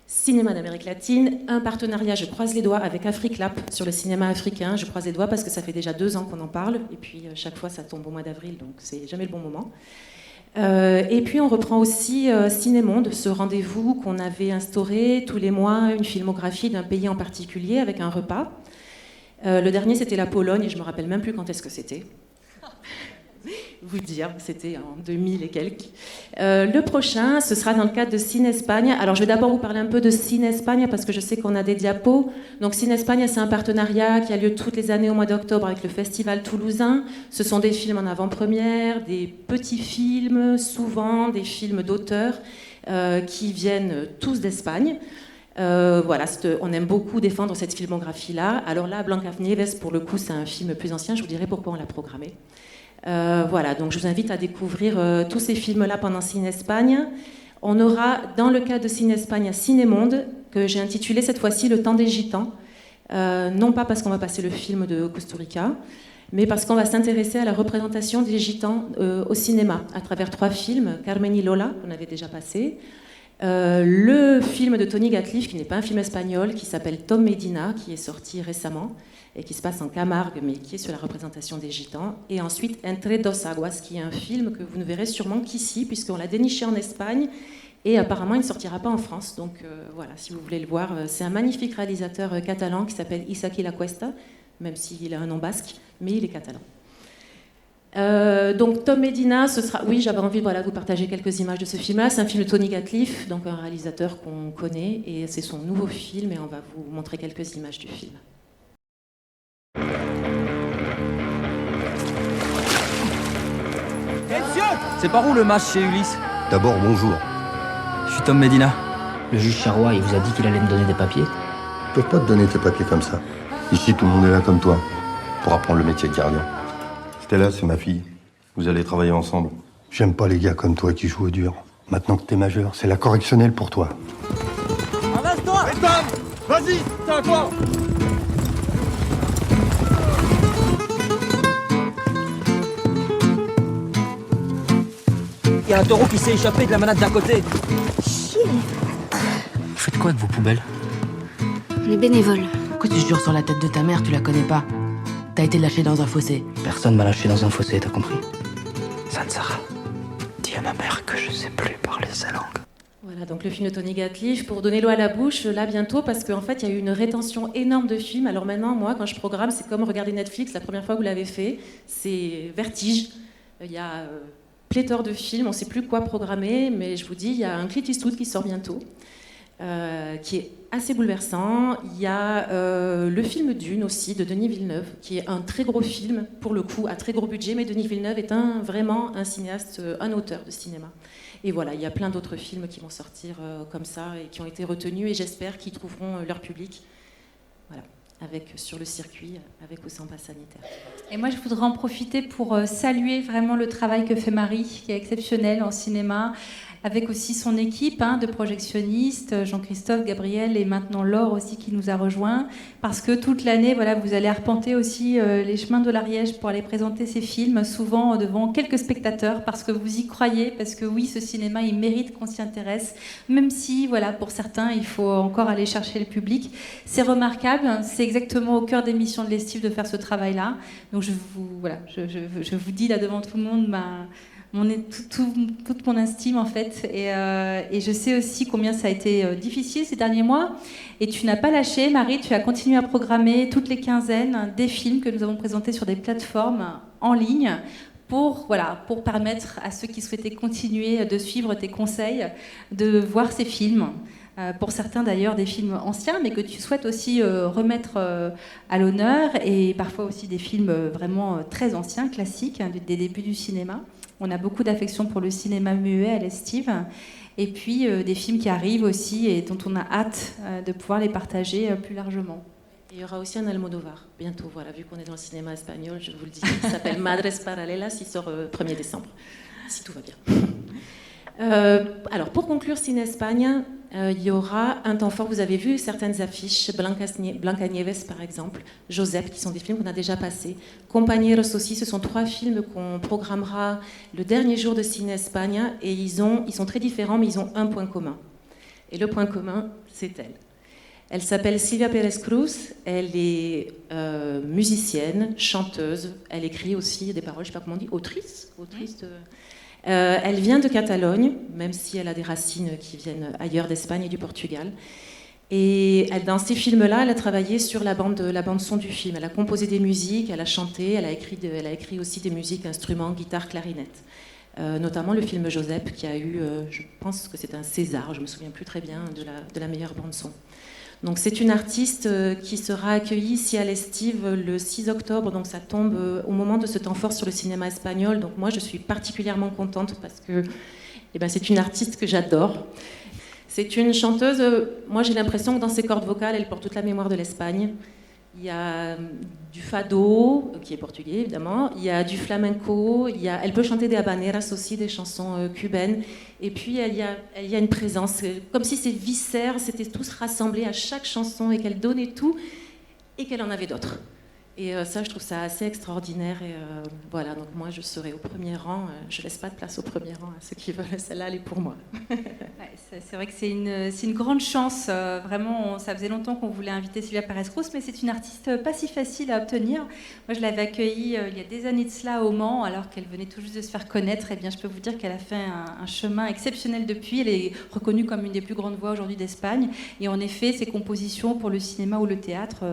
Cinéma d'Amérique latine, un partenariat, je croise les doigts, avec Africlap sur le cinéma africain. Je croise les doigts parce que ça fait déjà 2 ans qu'on en parle. Et puis chaque fois, ça tombe au mois d'avril, donc c'est jamais le bon moment. Et puis on reprend aussi Cinémonde, ce rendez-vous qu'on avait instauré tous les mois, une filmographie d'un pays en particulier avec un repas. Le dernier c'était la Pologne et je me rappelle même plus quand est-ce que c'était. Vous dire, c'était en 2000 et quelques. Le prochain, ce sera dans le cadre de Cinespagne. Alors je vais d'abord vous parler un peu de Cinespagne parce que je sais qu'on a des diapos. Donc Cinespagne, c'est un partenariat qui a lieu toutes les années au mois d'octobre avec le Festival toulousain. Ce sont des films en avant-première, des petits films, souvent des films d'auteurs qui viennent tous d'Espagne. Voilà, on aime beaucoup défendre cette filmographie-là. Alors là, Blancanieves, pour le coup, c'est un film plus ancien. Je vous dirai pourquoi on l'a programmé. Voilà, donc je vous invite à découvrir tous ces films-là pendant Cinespagne. On aura, dans le cadre de Cinespagne, Cinémonde, que j'ai intitulé cette fois-ci Le temps des gitans. Non pas parce qu'on va passer le film de Costa Rica, mais parce qu'on va s'intéresser à la représentation des gitans au cinéma, à travers 3 films. Carmen y Lola, qu'on avait déjà passé. Le film de Tony Gatliff, qui n'est pas un film espagnol, qui s'appelle Tom Medina, qui est sorti récemment, et qui se passe en Camargue, mais qui est sur la représentation des gitans. Et ensuite, Entre dos aguas, qui est un film que vous ne verrez sûrement qu'ici, puisqu'on l'a déniché en Espagne, et apparemment, il ne sortira pas en France. Donc voilà, si vous voulez le voir, c'est un magnifique réalisateur catalan qui s'appelle Isaki Lacuesta, même s'il a un nom basque, mais il est catalan. Donc Tom Medina, ce sera... Oui, j'avais envie de vous partager quelques images de ce film-là. C'est un film de Tony Gatliff, donc un réalisateur qu'on connaît, et c'est son nouveau film, et on va vous montrer quelques images du film. C'est par où le match chez Ulysse? D'abord, bonjour. Je suis Tom Medina. Le juge Charrois, il vous a dit qu'il allait me donner des papiers? Je peux pas te donner tes papiers comme ça. Ici, tout le monde est là comme toi, pour apprendre le métier de gardien. Stella, c'est ma fille. Vous allez travailler ensemble. J'aime pas les gars comme toi qui jouent au dur. Maintenant que t'es majeur, c'est la correctionnelle pour toi. Avance-toi! Et Tom! Vas-y, c'est à toi! Il y a un taureau qui s'est échappé de la manade d'à côté. Chier. Vous faites quoi avec vos poubelles? Les bénévoles. Pourquoi tu jures sur la tête de ta mère, tu la connais pas? T'as été lâché dans un fossé. Personne m'a lâché dans un fossé, t'as compris? Sansara, dis à ma mère que je sais plus parler sa langue. Voilà, donc le film de Tony Gatliff, pour donner l'eau à la bouche, là bientôt, parce qu'en fait, il y a eu une rétention énorme de films. Alors maintenant, moi, quand je programme, c'est comme regarder Netflix, la première fois que vous l'avez fait, c'est vertige. Il y a pléthore de films, on ne sait plus quoi programmer, mais je vous dis, il y a un Clint Eastwood qui sort bientôt, qui est assez bouleversant. Il y a le film Dune aussi, de Denis Villeneuve, qui est un très gros film, pour le coup, à très gros budget, mais Denis Villeneuve est vraiment un cinéaste, un auteur de cinéma. Et voilà, il y a plein d'autres films qui vont sortir comme ça, et qui ont été retenus, et j'espère qu'ils trouveront leur public. Voilà. Sur le circuit, avec ou sans passe sanitaire. Et moi, je voudrais en profiter pour saluer vraiment le travail que fait Marie, qui est exceptionnel en cinéma, avec aussi son équipe de projectionnistes, Jean-Christophe, Gabriel et maintenant Laure aussi qui nous a rejoints, parce que toute l'année, voilà, vous allez arpenter aussi les chemins de l'Ariège pour aller présenter ces films, souvent devant quelques spectateurs, parce que vous y croyez, parce que oui, ce cinéma, il mérite qu'on s'y intéresse, même si, voilà, pour certains, il faut encore aller chercher le public. C'est remarquable, c'est exactement au cœur des missions de l'Estive de faire ce travail-là. Donc je vous dis là devant tout le monde, toute mon estime en fait, et je sais aussi combien ça a été difficile ces derniers mois, et tu n'as pas lâché, Marie, tu as continué à programmer toutes les quinzaines des films que nous avons présentés sur des plateformes en ligne pour permettre à ceux qui souhaitaient continuer de suivre tes conseils, de voir ces films. Pour certains d'ailleurs des films anciens, mais que tu souhaites aussi remettre à l'honneur, et parfois aussi des films vraiment très anciens, classiques, des débuts du cinéma. On a beaucoup d'affection pour le cinéma muet à l'Estive, et puis des films qui arrivent aussi et dont on a hâte de pouvoir les partager plus largement. Et il y aura aussi un Almodovar bientôt, voilà, vu qu'on est dans le cinéma espagnol, je vous le dis, il s'appelle Madres Paralelas, il sort 1er décembre, si tout va bien. Alors pour conclure Ciné-Espagne, il y aura un temps fort, vous avez vu certaines affiches, Blancanieves par exemple, Joseph, qui sont des films qu'on a déjà passés. Compañeros aussi, ce sont 3 films qu'on programmera le dernier jour de Ciné-Espagne, et ils sont très différents, mais ils ont un point commun. Et le point commun, c'est elle. Elle s'appelle Silvia Pérez Cruz, elle est musicienne, chanteuse, elle écrit aussi des paroles, je ne sais pas comment on dit, autrice de... elle vient de Catalogne, même si elle a des racines qui viennent ailleurs d'Espagne et du Portugal. Et dans ces films-là, elle a travaillé sur la bande son du film. Elle a composé des musiques, elle a chanté, elle a écrit aussi des musiques, instruments, guitare, clarinette. Notamment le film Joseph, qui a eu, je pense que c'est un César, je ne me souviens plus très bien, de la meilleure bande son. Donc c'est une artiste qui sera accueillie ici à l'Estive le 6 octobre, donc ça tombe au moment de ce temps fort sur le cinéma espagnol. Donc moi je suis particulièrement contente parce que c'est une artiste que j'adore. C'est une chanteuse, moi j'ai l'impression que dans ses cordes vocales, elle porte toute la mémoire de l'Espagne. Il y a du fado, qui est portugais évidemment, il y a du flamenco, elle peut chanter des habaneras aussi, des chansons cubaines, et puis il y a une présence, comme si ses viscères s'étaient tous rassemblés à chaque chanson et qu'elle donnait tout et qu'elle en avait d'autres. Et ça, je trouve ça assez extraordinaire. Et voilà, donc moi, je serai au premier rang. Je ne laisse pas de place au premier rang à ceux qui veulent. Celle-là, elle est pour moi. C'est vrai que c'est une grande chance. Vraiment, ça faisait longtemps qu'on voulait inviter Silvia Pérez Cruz, mais c'est une artiste pas si facile à obtenir. Moi, je l'avais accueillie il y a des années de cela au Mans, alors qu'elle venait tout juste de se faire connaître. Et bien, je peux vous dire qu'elle a fait un chemin exceptionnel depuis. Elle est reconnue comme une des plus grandes voix aujourd'hui d'Espagne. Et en effet, ses compositions pour le cinéma ou le théâtre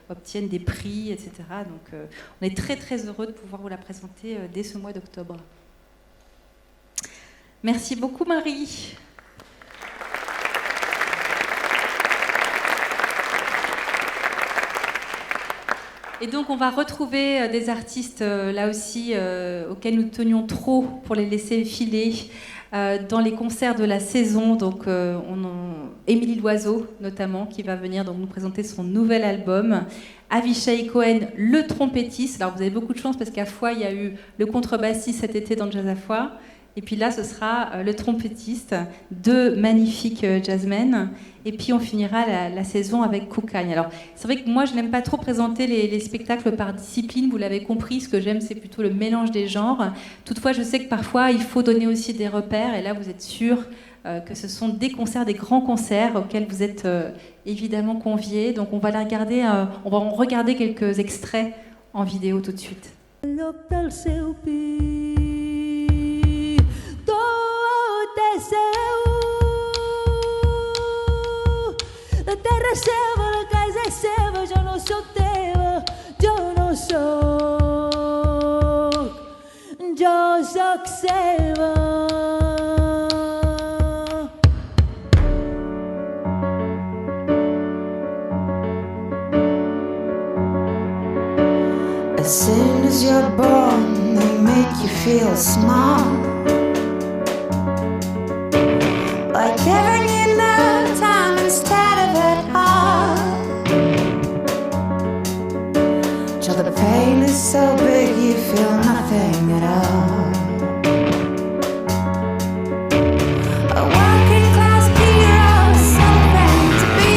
obtiennent des prix, etc. Donc on est très très heureux de pouvoir vous la présenter dès ce mois d'octobre. Merci beaucoup Marie. Et donc on va retrouver des artistes là aussi auxquels nous tenions trop pour les laisser filer dans les concerts de la saison. Donc Émilie Loiseau notamment qui va venir donc nous présenter son nouvel album. Avishai Cohen, le trompettiste. Alors vous avez beaucoup de chance parce qu'à Foix, il y a eu le contrebassiste cet été dans Jazz à Foix. Et puis là, ce sera le trompettiste, 2 magnifiques jazzmen. Et puis on finira la saison avec Koukagne. Alors c'est vrai que moi, je n'aime pas trop présenter les spectacles par discipline. Vous l'avez compris, ce que j'aime, c'est plutôt le mélange des genres. Toutefois, je sais que parfois, il faut donner aussi des repères. Et là, vous êtes sûr que ce sont des concerts, des grands concerts auxquels vous êtes évidemment conviés. Donc on va en regarder quelques extraits en vidéo tout de suite. La terra è seva, la casa è seva, jo no soc teva, jo no soc. Jo feel small, like never need no time instead of it all. Till the pain is so big you feel nothing at all. A working class hero, something to be.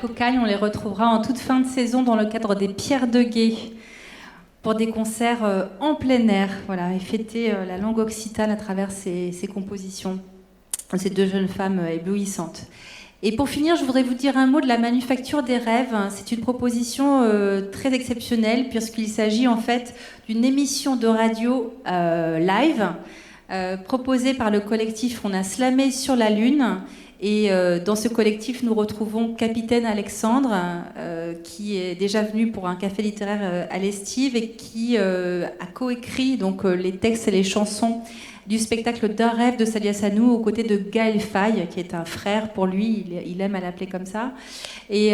Cocagne, on les retrouvera en toute fin de saison dans le cadre des Pierres de Gué pour des concerts en plein air, voilà, et fêter la langue occitane à travers ces compositions, ces deux jeunes femmes éblouissantes. Et pour finir, je voudrais vous dire un mot de la Manufacture des Rêves. C'est une proposition très exceptionnelle puisqu'il s'agit en fait d'une émission de radio live proposée par le collectif On a slamé sur la Lune. Et dans ce collectif, nous retrouvons Capitaine Alexandre, qui est déjà venu pour un café littéraire à l'Estive et qui a coécrit donc, les textes et les chansons du spectacle D'un rêve de Salia Sanou aux côtés de Gaël Faye, qui est un frère pour lui, il aime à l'appeler comme ça. Et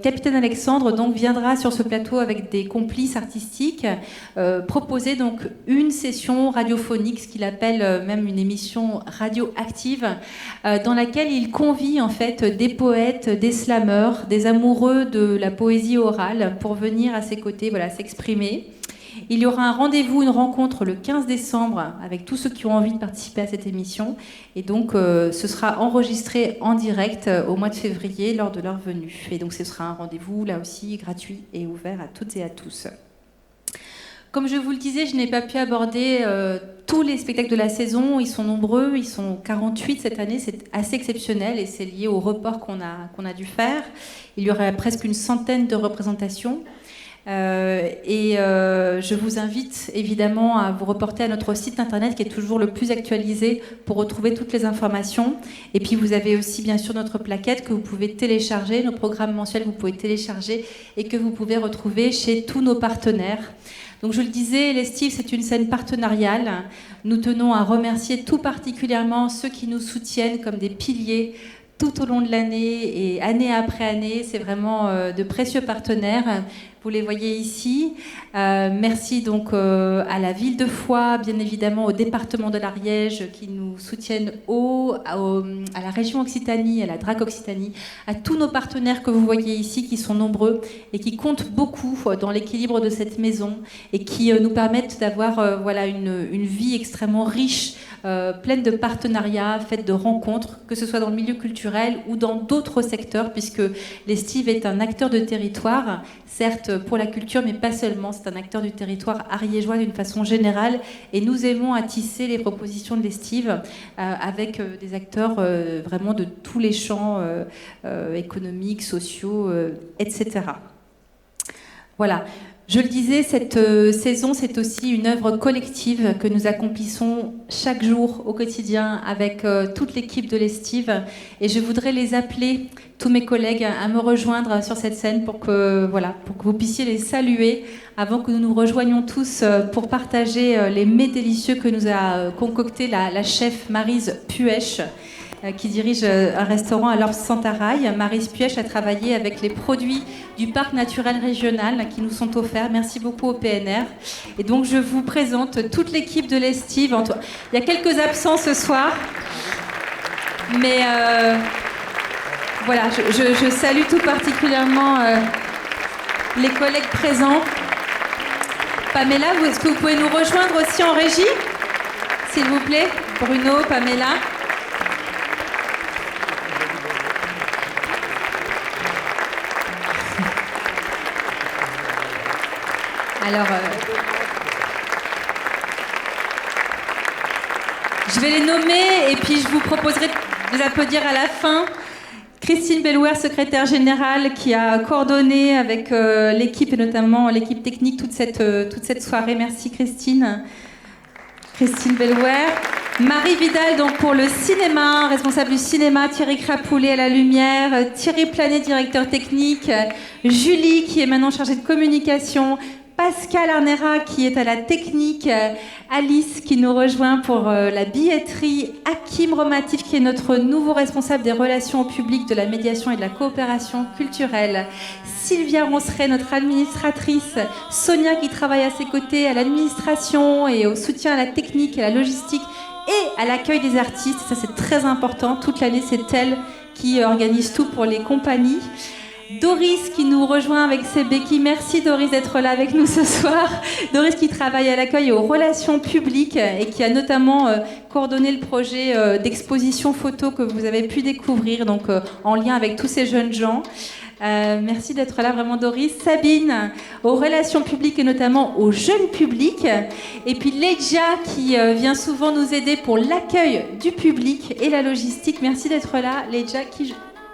Capitaine Alexandre donc, viendra sur ce plateau avec des complices artistiques proposer donc, une session radiophonique, ce qu'il appelle même une émission radioactive, dans laquelle il convie en fait des poètes, des slameurs, des amoureux de la poésie orale pour venir à ses côtés voilà, s'exprimer. Il y aura un rendez-vous, une rencontre le 15 décembre avec tous ceux qui ont envie de participer à cette émission. Et donc, ce sera enregistré en direct au mois de février lors de leur venue. Et donc, ce sera un rendez-vous, là aussi, gratuit et ouvert à toutes et à tous. Comme je vous le disais, je n'ai pas pu aborder tous les spectacles de la saison. Ils sont nombreux, ils sont 48 cette année. C'est assez exceptionnel et c'est lié au report qu'on a dû faire. Il y aurait presque une centaine de représentations. Je vous invite évidemment à vous reporter à notre site internet qui est toujours le plus actualisé pour retrouver toutes les informations. Et puis vous avez aussi bien sûr notre plaquette que vous pouvez télécharger, nos programmes mensuels que vous pouvez télécharger et que vous pouvez retrouver chez tous nos partenaires. Donc je le disais, l'Estive c'est une scène partenariale. Nous tenons à remercier tout particulièrement ceux qui nous soutiennent comme des piliers tout au long de l'année et année après année. C'est vraiment de précieux partenaires. Vous les voyez ici. Merci donc à la ville de Foix, bien évidemment au département de l'Ariège qui nous soutiennent à la région Occitanie, à la DRAC Occitanie, à tous nos partenaires que vous voyez ici qui sont nombreux et qui comptent beaucoup dans l'équilibre de cette maison et qui nous permettent d'avoir voilà, une vie extrêmement riche, pleine de partenariats, faite de rencontres, que ce soit dans le milieu culturel ou dans d'autres secteurs, puisque l'Estive est un acteur de territoire, certes pour la culture, mais pas seulement. C'est un acteur du territoire ariégeois d'une façon générale. Et nous aimons à tisser les propositions de l'Estive avec des acteurs vraiment de tous les champs économiques, sociaux, etc. Voilà. Je le disais, cette saison, c'est aussi une œuvre collective que nous accomplissons chaque jour au quotidien avec toute l'équipe de l'Estive. Et je voudrais les appeler, tous mes collègues, à me rejoindre sur cette scène pour que vous puissiez les saluer avant que nous nous rejoignions tous pour partager les mets délicieux que nous a concocté la chef Maryse Puech, qui dirige un restaurant à l'Orbe Santarail. Maryse Puech a travaillé avec les produits du parc naturel régional qui nous sont offerts. Merci beaucoup au PNR. Et donc je vous présente toute l'équipe de l'Estive. Il y a quelques absents ce soir, mais voilà, je salue tout particulièrement les collègues présents. Pamela, est-ce que vous pouvez nous rejoindre aussi en régie, s'il vous plaît? Bruno, Pamela. Alors, je vais les nommer et puis je vous proposerai de les applaudir à la fin. Christine Bellouer, secrétaire générale, qui a coordonné avec l'équipe et notamment l'équipe technique toute cette soirée. Merci Christine. Christine Bellouer. Marie Vidal, donc pour le cinéma, responsable du cinéma, Thierry Crapoulet à la lumière, Thierry Planet, directeur technique, Julie qui est maintenant chargée de communication, Pascal Arnera qui est à la technique, Alice qui nous rejoint pour la billetterie, Hakim Romatif qui est notre nouveau responsable des relations au public, de la médiation et de la coopération culturelle, Sylvia Ronceret, notre administratrice, Sonia qui travaille à ses côtés à l'administration et au soutien à la technique et à la logistique et à l'accueil des artistes. Ça c'est très important, toute l'année c'est elle qui organise tout pour les compagnies. Doris qui nous rejoint avec ses béquilles. Merci Doris d'être là avec nous ce soir. Doris qui travaille à l'accueil et aux relations publiques et qui a notamment coordonné le projet d'exposition photo que vous avez pu découvrir, donc en lien avec tous ces jeunes gens. Merci d'être là vraiment Doris. Sabine aux relations publiques et notamment aux jeunes publics. Et puis Leja qui vient souvent nous aider pour l'accueil du public et la logistique. Merci d'être là Leja.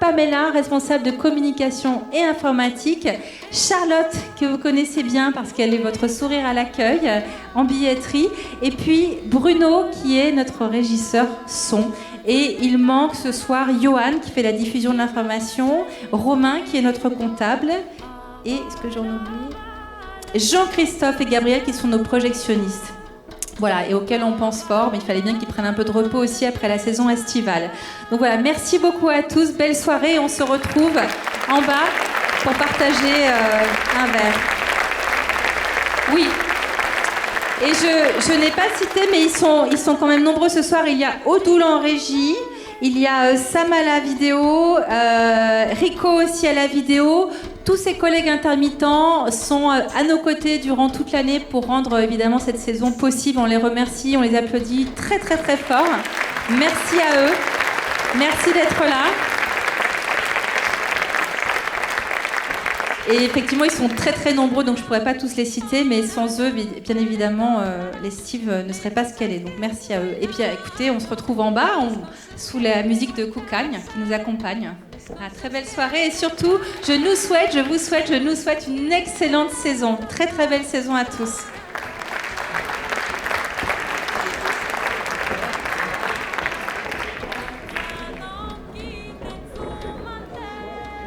Pamela, responsable de communication et informatique. Charlotte, que vous connaissez bien parce qu'elle est votre sourire à l'accueil en billetterie. Et puis Bruno, qui est notre régisseur son. Et il manque ce soir Johan, qui fait la diffusion de l'information. Romain, qui est notre comptable. Et, est-ce que j'en oublie ? Jean-Christophe et Gabriel, qui sont nos projectionnistes. Voilà, et auxquels on pense fort, mais il fallait bien qu'ils prennent un peu de repos aussi après la saison estivale. Donc voilà, merci beaucoup à tous, belle soirée, on se retrouve en bas pour partager un verre. Oui, et je n'ai pas cité, mais ils sont quand même nombreux ce soir. Il y a Odoul en régie, il y a Sam à la vidéo, Rico aussi à la vidéo. Tous ces collègues intermittents sont à nos côtés durant toute l'année pour rendre évidemment cette saison possible. On les remercie, on les applaudit très très très fort. Merci à eux. Merci d'être là. Et effectivement, ils sont très très nombreux, donc je ne pourrais pas tous les citer, mais sans eux, bien évidemment, l'estive ne serait pas ce qu'elle est. Donc merci à eux. Et puis écoutez, on se retrouve en bas, sous la musique de Koukagne qui nous accompagne. Très belle soirée et surtout, je nous souhaite une excellente saison. Très très belle saison à tous.